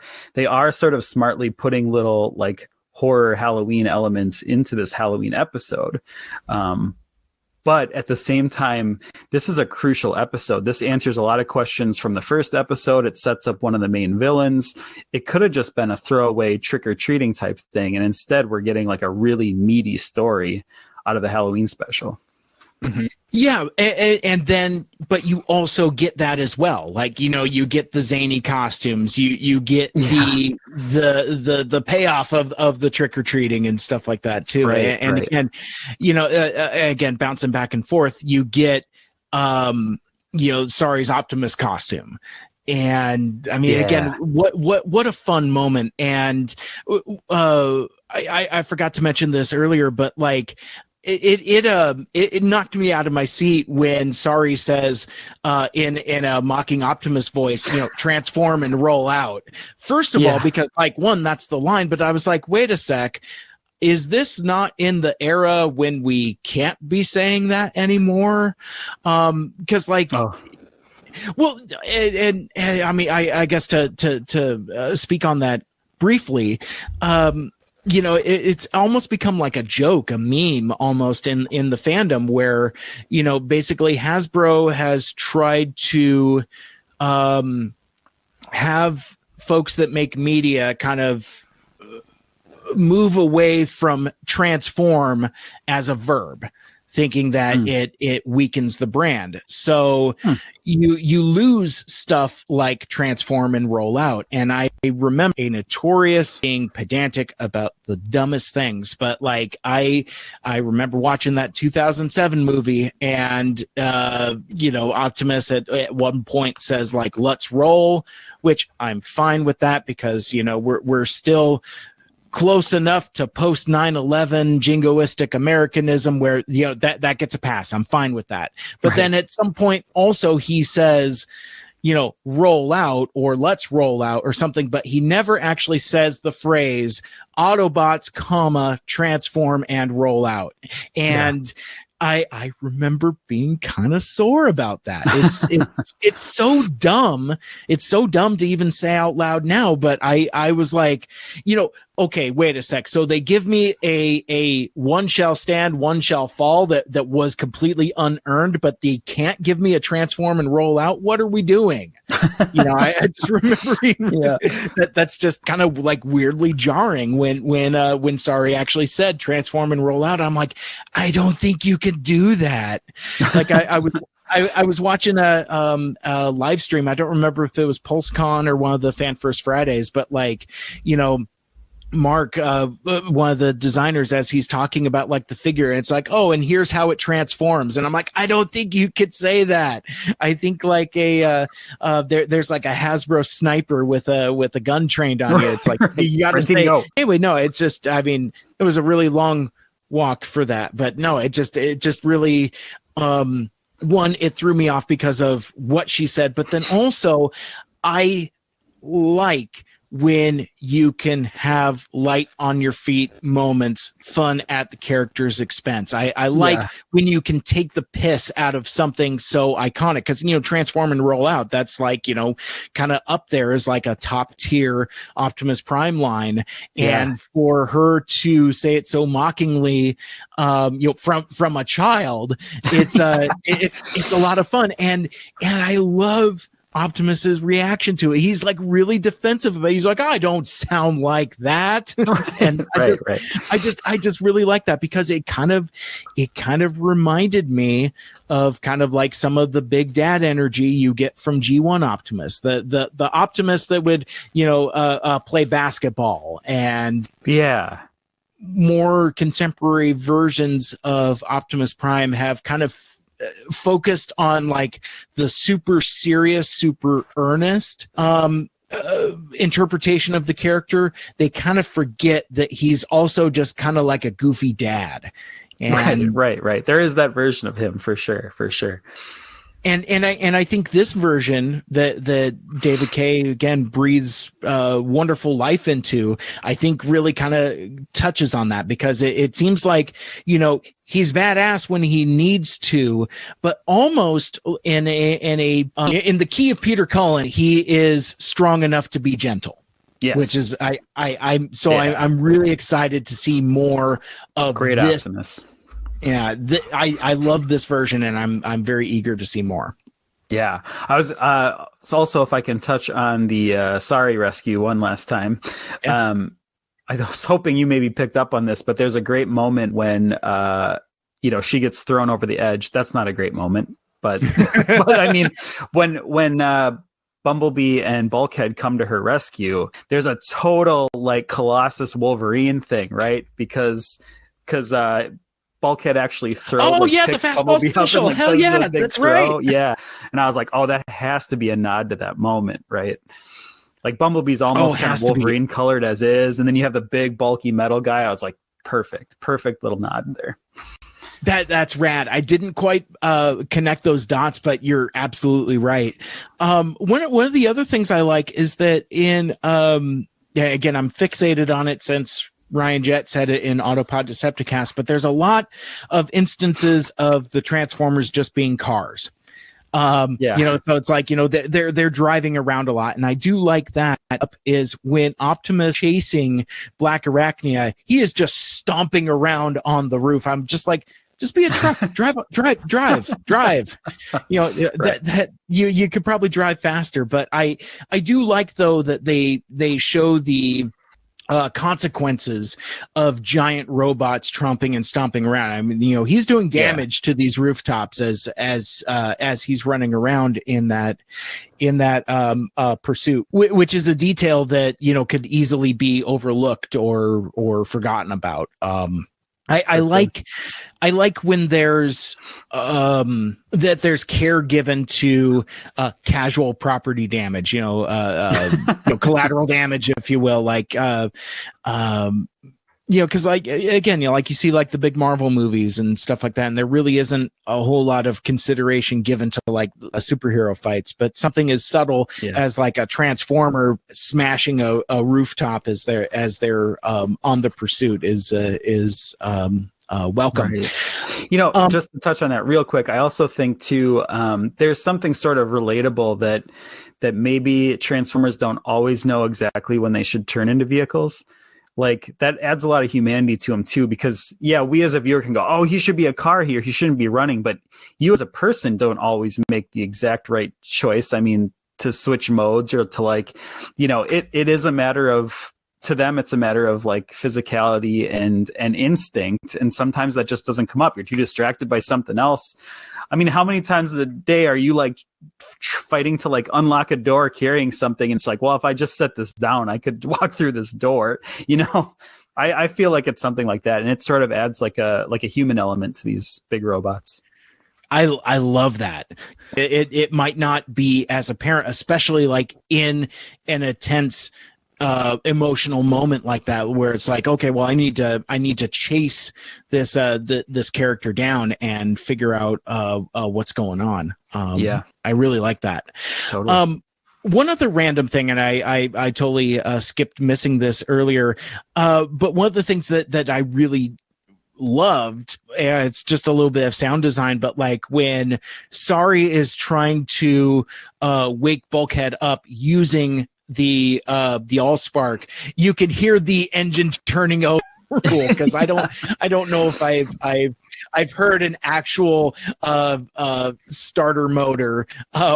sort of smartly putting little like horror Halloween elements into this Halloween episode. But at the same time, this is a crucial episode. This answers a lot of questions from the first episode. It sets up one of the main villains. It could have just been a throwaway trick-or-treating type thing, and instead we're getting like a really meaty story out of the Halloween special. Mm-hmm. Yeah, and then, but you also get that as well. Like, you get the zany costumes, you get the payoff of the trick or treating and stuff like that too. Right, and again, again, bouncing back and forth, you get Sorry's Optimus costume. And I mean, again, what a fun moment. And I forgot to mention this earlier, but like, it knocked me out of my seat when Sorry says in a mocking Optimus voice, transform and roll out. First of all, because like, one, that's the line, but I was like, wait a sec, is this not in the era when we can't be saying that anymore? Because like, well, and I mean, I guess to speak on that briefly, it's almost become like a joke, a meme almost in the fandom, where, basically Hasbro has tried to have folks that make media kind of move away from transform as a verb, thinking that it weakens the brand. So you lose stuff like transform and roll out. And I remember a notorious being pedantic about the dumbest things, but like I remember watching that 2007 movie, and Optimus at one point says like, let's roll, which I'm fine with that, because we're still close enough to post 9/11 jingoistic Americanism where that gets a pass. I'm fine with that. But then at some point also he says, roll out or let's roll out or something, but he never actually says the phrase Autobots, transform and roll out. And I remember being kind of sore about that. It's so dumb. It's so dumb to even say out loud now, but I was like, okay, wait a sec. So they give me a one shall stand, one shall fall that was completely unearned, but they can't give me a transform and roll out. What are we doing? I just remember that's just kind of like weirdly jarring when Sorry actually said transform and roll out. I'm like, I don't think you can do that. Like I was watching a live stream. I don't remember if it was PulseCon or one of the Fan First Fridays, but Mark, one of the designers, as he's talking about like the figure, and it's like, oh, and here's how it transforms. And I'm like, I don't think you could say that. I think like there's like a Hasbro sniper with a gun trained on you. It's like, you got to say, anyway, no, it's just, I mean, it was a really long walk for that, but no, it just really, it threw me off because of what she said, but then also I like when you can have light on your feet moments, fun at the character's expense. I like when you can take the piss out of something so iconic, because, transform and roll out, that's like, kind of up there as like a top tier Optimus Prime line. And for her to say it so mockingly, from a child, it's a lot of fun. And I love Optimus's reaction to it. He's like really defensive about it. He's like, I don't sound like that. And I just really like that, because it kind of reminded me of kind of like some of the big dad energy you get from G1 Optimus, the Optimus that would, play basketball, and more contemporary versions of Optimus Prime have kind of focused on like the super serious, super earnest interpretation of the character. They kind of forget that he's also just kind of like a goofy dad. And right. There is that version of him for sure. And I think this version that David Kay again breathes wonderful life into, I think really kind of touches on that, because it seems like, he's badass when he needs to, but almost in the key of Peter Cullen, he is strong enough to be gentle. Yes. Which is I'm really excited to see more of Great this. Optimus. Yeah, I love this version, and I'm very eager to see more. Yeah, I was also, if I can touch on the Sorry rescue one last time. I was hoping you maybe picked up on this, but there's a great moment when she gets thrown over the edge. That's not a great moment, but but I mean when Bumblebee and Bulkhead come to her rescue, there's a total like Colossus Wolverine thing, right? Because Bulkhead actually throws. Oh yeah, the fastball special. Hell yeah, that's right. Yeah, and I was like, oh, that has to be a nod to that moment, right? Like Bumblebee's almost kind of Wolverine colored as is, and then you have the big bulky metal guy. I was like, perfect little nod there. That's rad. I didn't quite connect those dots, but you're absolutely right. One of the other things I like is that in again, I'm fixated on it since Ryan Jett said it in Autopod Decepticast, but there's a lot of instances of the Transformers just being cars. So it's like, they're driving around a lot. And I do like that is when Optimus chasing Black Arachnia, he is just stomping around on the roof. I'm just like, just be a truck, drive. That you could probably drive faster, but I do like though that they show the consequences of giant robots tromping and stomping around. I mean, he's doing damage to these rooftops as he's running around in that pursuit, which is a detail that could easily be overlooked or forgotten about. I like when there's that there's care given to casual property damage, collateral damage, if you will, like because like again, like you see like the big Marvel movies and stuff like that, and there really isn't a whole lot of consideration given to like a superhero fights, but something as subtle as like a transformer smashing a rooftop as they're on the pursuit is welcome. Right. Just to touch on that real quick, I also think too, there's something sort of relatable that maybe Transformers don't always know exactly when they should turn into vehicles. Like that adds a lot of humanity to him too, because we as a viewer can go, oh, he should be a car here, he shouldn't be running. But you as a person don't always make the exact right choice. I mean, to switch modes or to like, it is a matter of, to them, it's a matter of like physicality and instinct. And sometimes that just doesn't come up. You're too distracted by something else. I mean, how many times of the day are you like fighting to like unlock a door, carrying something? And it's like, well, if I just set this down, I could walk through this door. I feel like it's something like that. And it sort of adds like a human element to these big robots. I love that. It might not be as apparent, especially like in an intense emotional moment like that, where it's like, okay, well, I need to chase this this character down and figure out what's going on. I really like that. Totally. One other random thing, and I totally skipped missing this earlier, but one of the things that I really loved, it's just a little bit of sound design, but like when Sari is trying to wake Bulkhead up using the Allspark, you can hear the engine turning over. Cool, because I don't know if I've heard an actual starter motor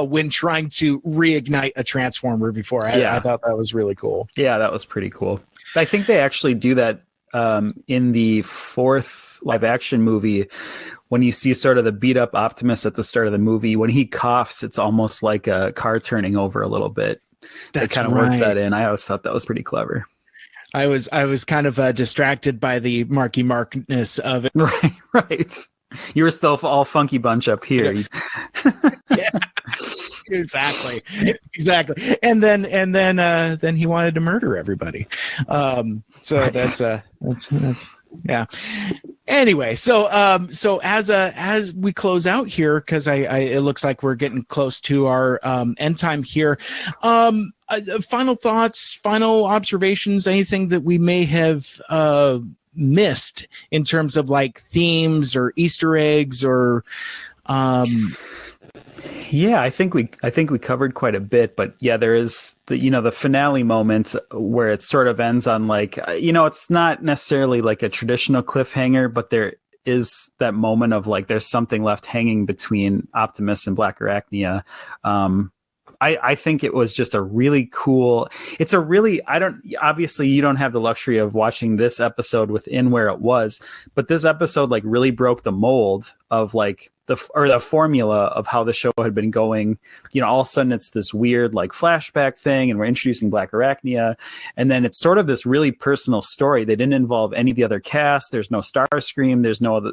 when trying to reignite a transformer before. I thought that was really cool. Yeah, that was pretty cool. I think they actually do that in the fourth live action movie. When you see sort of the beat up Optimus at the start of the movie, when he coughs, it's almost like a car turning over a little bit. They kind of worked that in. I always thought that was pretty clever. I was kind of distracted by the Marky Markness of it. Right. You were still all funky bunch up here. Yeah. Exactly. And then he wanted to murder everybody. So that's yeah. Anyway, so as we close out here, because it looks like we're getting close to our end time here. Final thoughts, final observations, anything that we may have missed in terms of like themes or Easter eggs or I think we covered quite a bit, but there is the finale moment where it sort of ends on like, it's not necessarily like a traditional cliffhanger, but there is that moment of like, there's something left hanging between Optimus and Black Arachnia. I think it was just a really cool, obviously you don't have the luxury of watching this episode within where it was, but this episode like really broke the mold of like the formula of how the show had been going. All of a sudden it's this weird like flashback thing and we're introducing Black Arachnia. And then it's sort of this really personal story. They didn't involve any of the other cast. There's no Starscream. There's no other,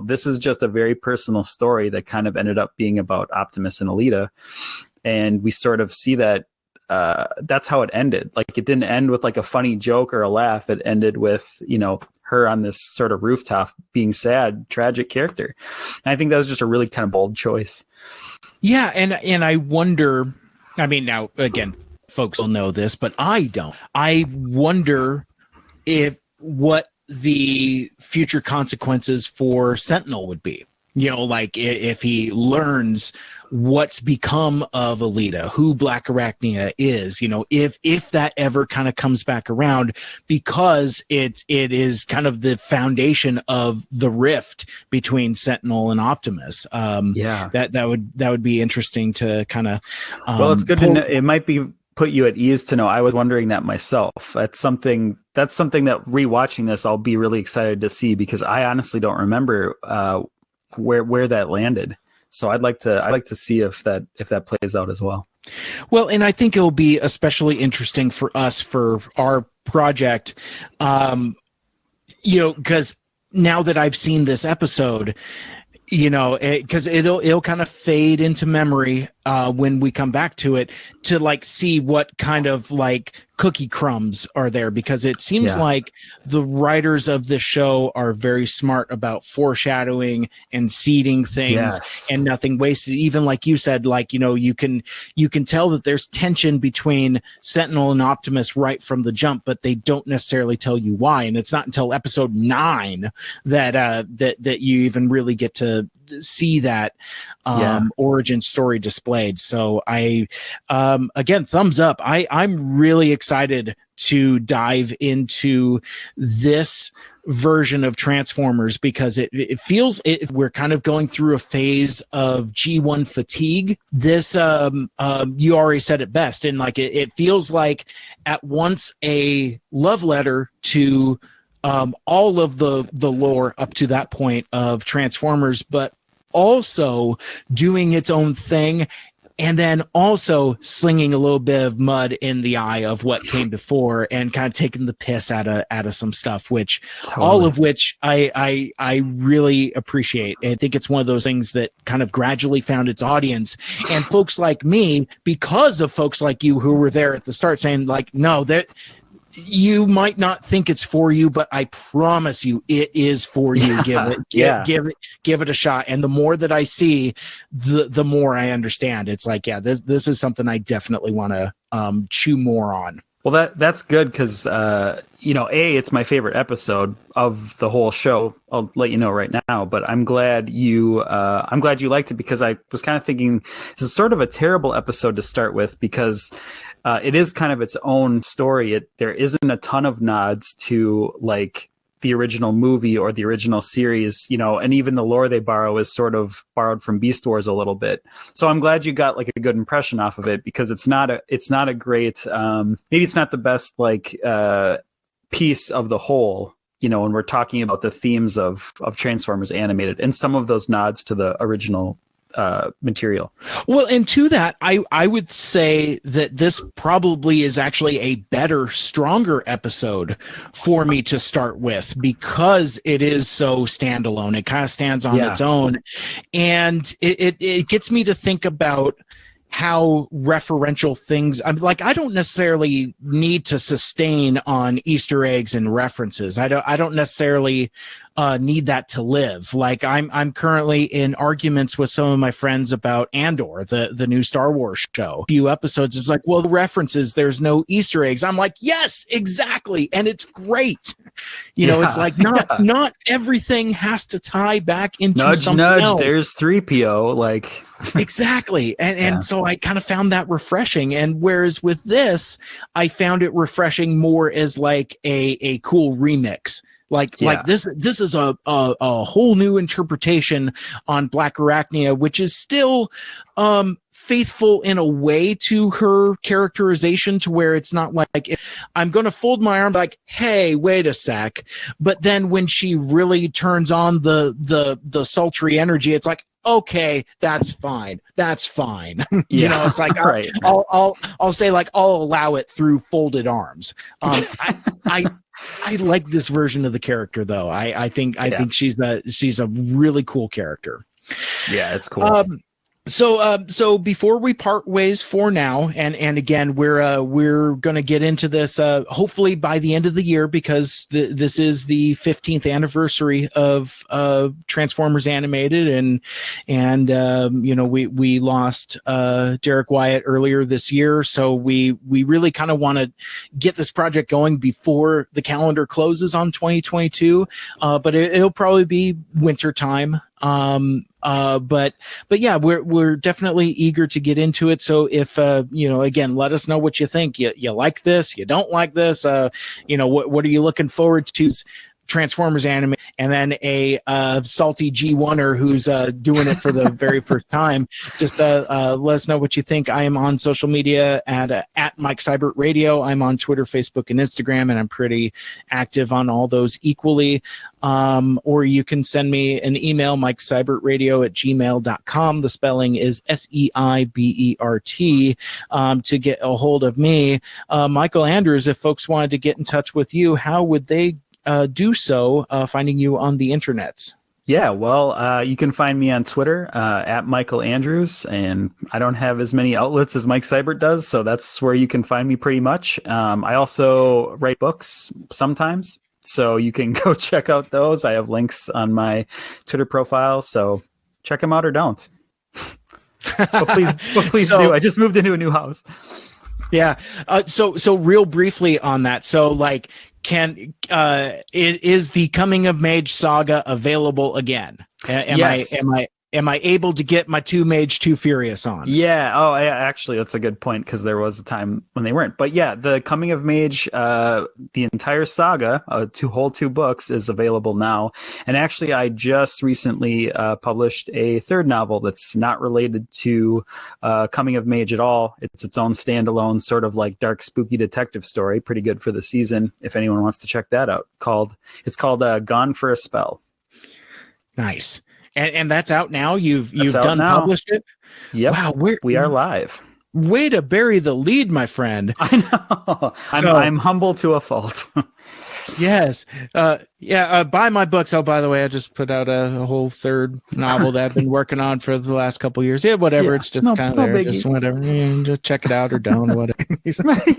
this is just a very personal story that kind of ended up being about Optimus and Alita. And we sort of see that that's how it ended. Like it didn't end with like a funny joke or a laugh. It ended with, her on this sort of rooftop being sad, tragic character. And I think that was just a really kind of bold choice. Yeah. And I wonder, I mean, now again, folks will know this, but I don't. I wonder what the future consequences for Sentinel would be. Like if he learns what's become of Alita, who Black Arachnia is, if that ever kind of comes back around, because it is kind of the foundation of the rift between Sentinel and Optimus. That would be interesting to kind of. Well, it's good to know. It might be put you at ease to know. I was wondering that myself. That's something that rewatching this, I'll be really excited to see, because I honestly don't remember where that landed. So I'd like to see if that plays out as well. Well, and I think it'll be especially interesting for us for our project, because now that I've seen this episode, because it'll kind of fade into memory when we come back to it, to like see what kind of like cookie crumbs are there, because it seems like the writers of the show are very smart about foreshadowing and seeding things and nothing wasted. Even like you said, like, you know, you can tell that there's tension between Sentinel and Optimus right from the jump, but they don't necessarily tell you why. And it's not until episode 9 that that you even really get to see that origin story displayed. So I again, thumbs up. I'm really excited to dive into this version of Transformers, because it feels we're kind of going through a phase of G1 fatigue. This you already said it best, and like it feels like at once a love letter to all of the lore up to that point of Transformers, but also doing its own thing, and then also slinging a little bit of mud in the eye of what came before, and kind of taking the piss out of some stuff, which all of which I really appreciate. I think it's one of those things that kind of gradually found its audience, and folks like me, because of folks like you who were there at the start saying like, no, that you might not think it's for you, but I promise you it is for you. Give it a shot. And the more that I see, the more I understand. It's like, yeah, this is something I definitely want to chew more on. Well, that's good, because it's my favorite episode of the whole show. I'll let you know right now, but I'm glad you liked it, because I was kind of thinking this is sort of a terrible episode to start with, because it is kind of its own story. There isn't a ton of nods to like the original movie or the original series, and even the lore they borrow is sort of borrowed from Beast Wars a little bit. So I'm glad you got like a good impression off of it, because it's not a great, maybe it's not the best like piece of the whole, when we're talking about the themes of Transformers Animated and some of those nods to the original material. Well, and to that, I would say that this probably is actually a better, stronger episode for me to start with, because it is so standalone. It kind of stands on its own, and it gets me to think about how referential things. I'm like, I don't necessarily need to sustain on Easter eggs and references. I don't necessarily need that to live. Like I'm currently in arguments with some of my friends about Andor, the new Star Wars show. A few episodes, it's like, well, the references, there's no Easter eggs. I'm like, yes, exactly, and it's great. It's like not everything has to tie back into something else. There's 3PO, like. Exactly. And so I kind of found that refreshing. And whereas with this, I found it refreshing more as like a cool remix. Like this is a whole new interpretation on Black Arachnia, which is still faithful in a way to her characterization, to where it's not like I'm going to fold my arm like, hey, wait a sec. But then when she really turns on the sultry energy, it's like, okay, that's fine. It's like, right. I'll say like, I'll allow it through folded arms. I like this version of the character though. I think she's a really cool character. Yeah, it's cool. So before we part ways for now, and again, we're going to get into this hopefully by the end of the year, because this is the 15th anniversary of Transformers Animated, and we lost Derek Wyatt earlier this year, so we really kind of want to get this project going before the calendar closes on 2022, but it'll probably be winter time. But yeah, we're definitely eager to get into it. So if, again, let us know what you think. You like this, you don't like this, what are you looking forward to? Transformers anime, and then a salty G1er who's doing it for the very first time. Just let us know what you think. I am on social media at Mike Seibert Radio. I'm on Twitter, Facebook, and Instagram, and I'm pretty active on all those equally. Or you can send me an email, mikeseibertradio@gmail.com. The spelling is SEIBERT, to get a hold of me. Michael Andrews, if folks wanted to get in touch with you, how would they do so, finding you on the internets? Yeah, well, you can find me on Twitter at Michael Andrews, and I don't have as many outlets as Mike Seibert does, so that's where you can find me pretty much. I also write books sometimes, so you can go check out those. I have links on my Twitter profile, so check them out or don't. but please do. I just moved into a new house. Yeah. So real briefly on that. So like, is the Coming of Mage saga available again? Yes. Am I able to get my 2 Mage 2 Furious on? Yeah. Oh, yeah, actually, that's a good point because there was a time when they weren't. But yeah, the Coming of Mage, the entire saga, two books, is available now. And actually, I just recently published a third novel that's not related to Coming of Mage at all. It's its own standalone, sort of like dark, spooky detective story. Pretty good for the season. If anyone wants to check that out, it's called Gone for a Spell. Nice. And that's out now. You've published it. Yep. Wow, we are live. Way to bury the lead, my friend. I know. I'm humble to a fault. Yes. Buy my books. Oh, by the way, I just put out a whole third novel that I've been working on for the last couple of years. Yeah, whatever. Yeah, it's just kind of there. Biggie. Just whatever. Just check it out or don't. Whatever.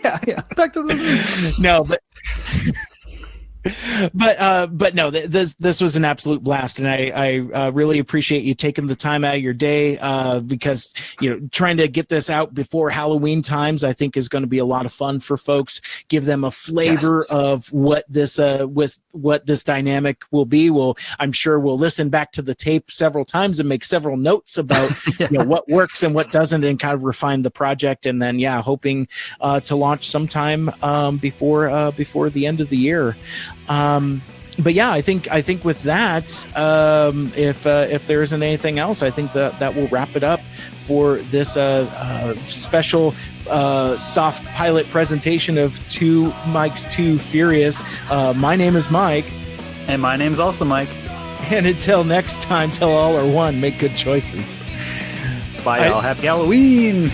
yeah. Back to the No, but no, this was an absolute blast, and I really appreciate you taking the time out of your day because trying to get this out before Halloween times I think is going to be a lot of fun for folks. Give them a flavor of what this dynamic will be. I'm sure we'll listen back to the tape several times and make several notes about what works and what doesn't, and kind of refine the project. And then hoping to launch sometime before the end of the year. But yeah, I think with that, if there isn't anything else, I think that will wrap it up for this special soft pilot presentation of 2 Mikes 2 Furious. My name is Mike. And my name's also Mike. And until next time, till all are one, make good choices. Bye, y'all. Happy Halloween.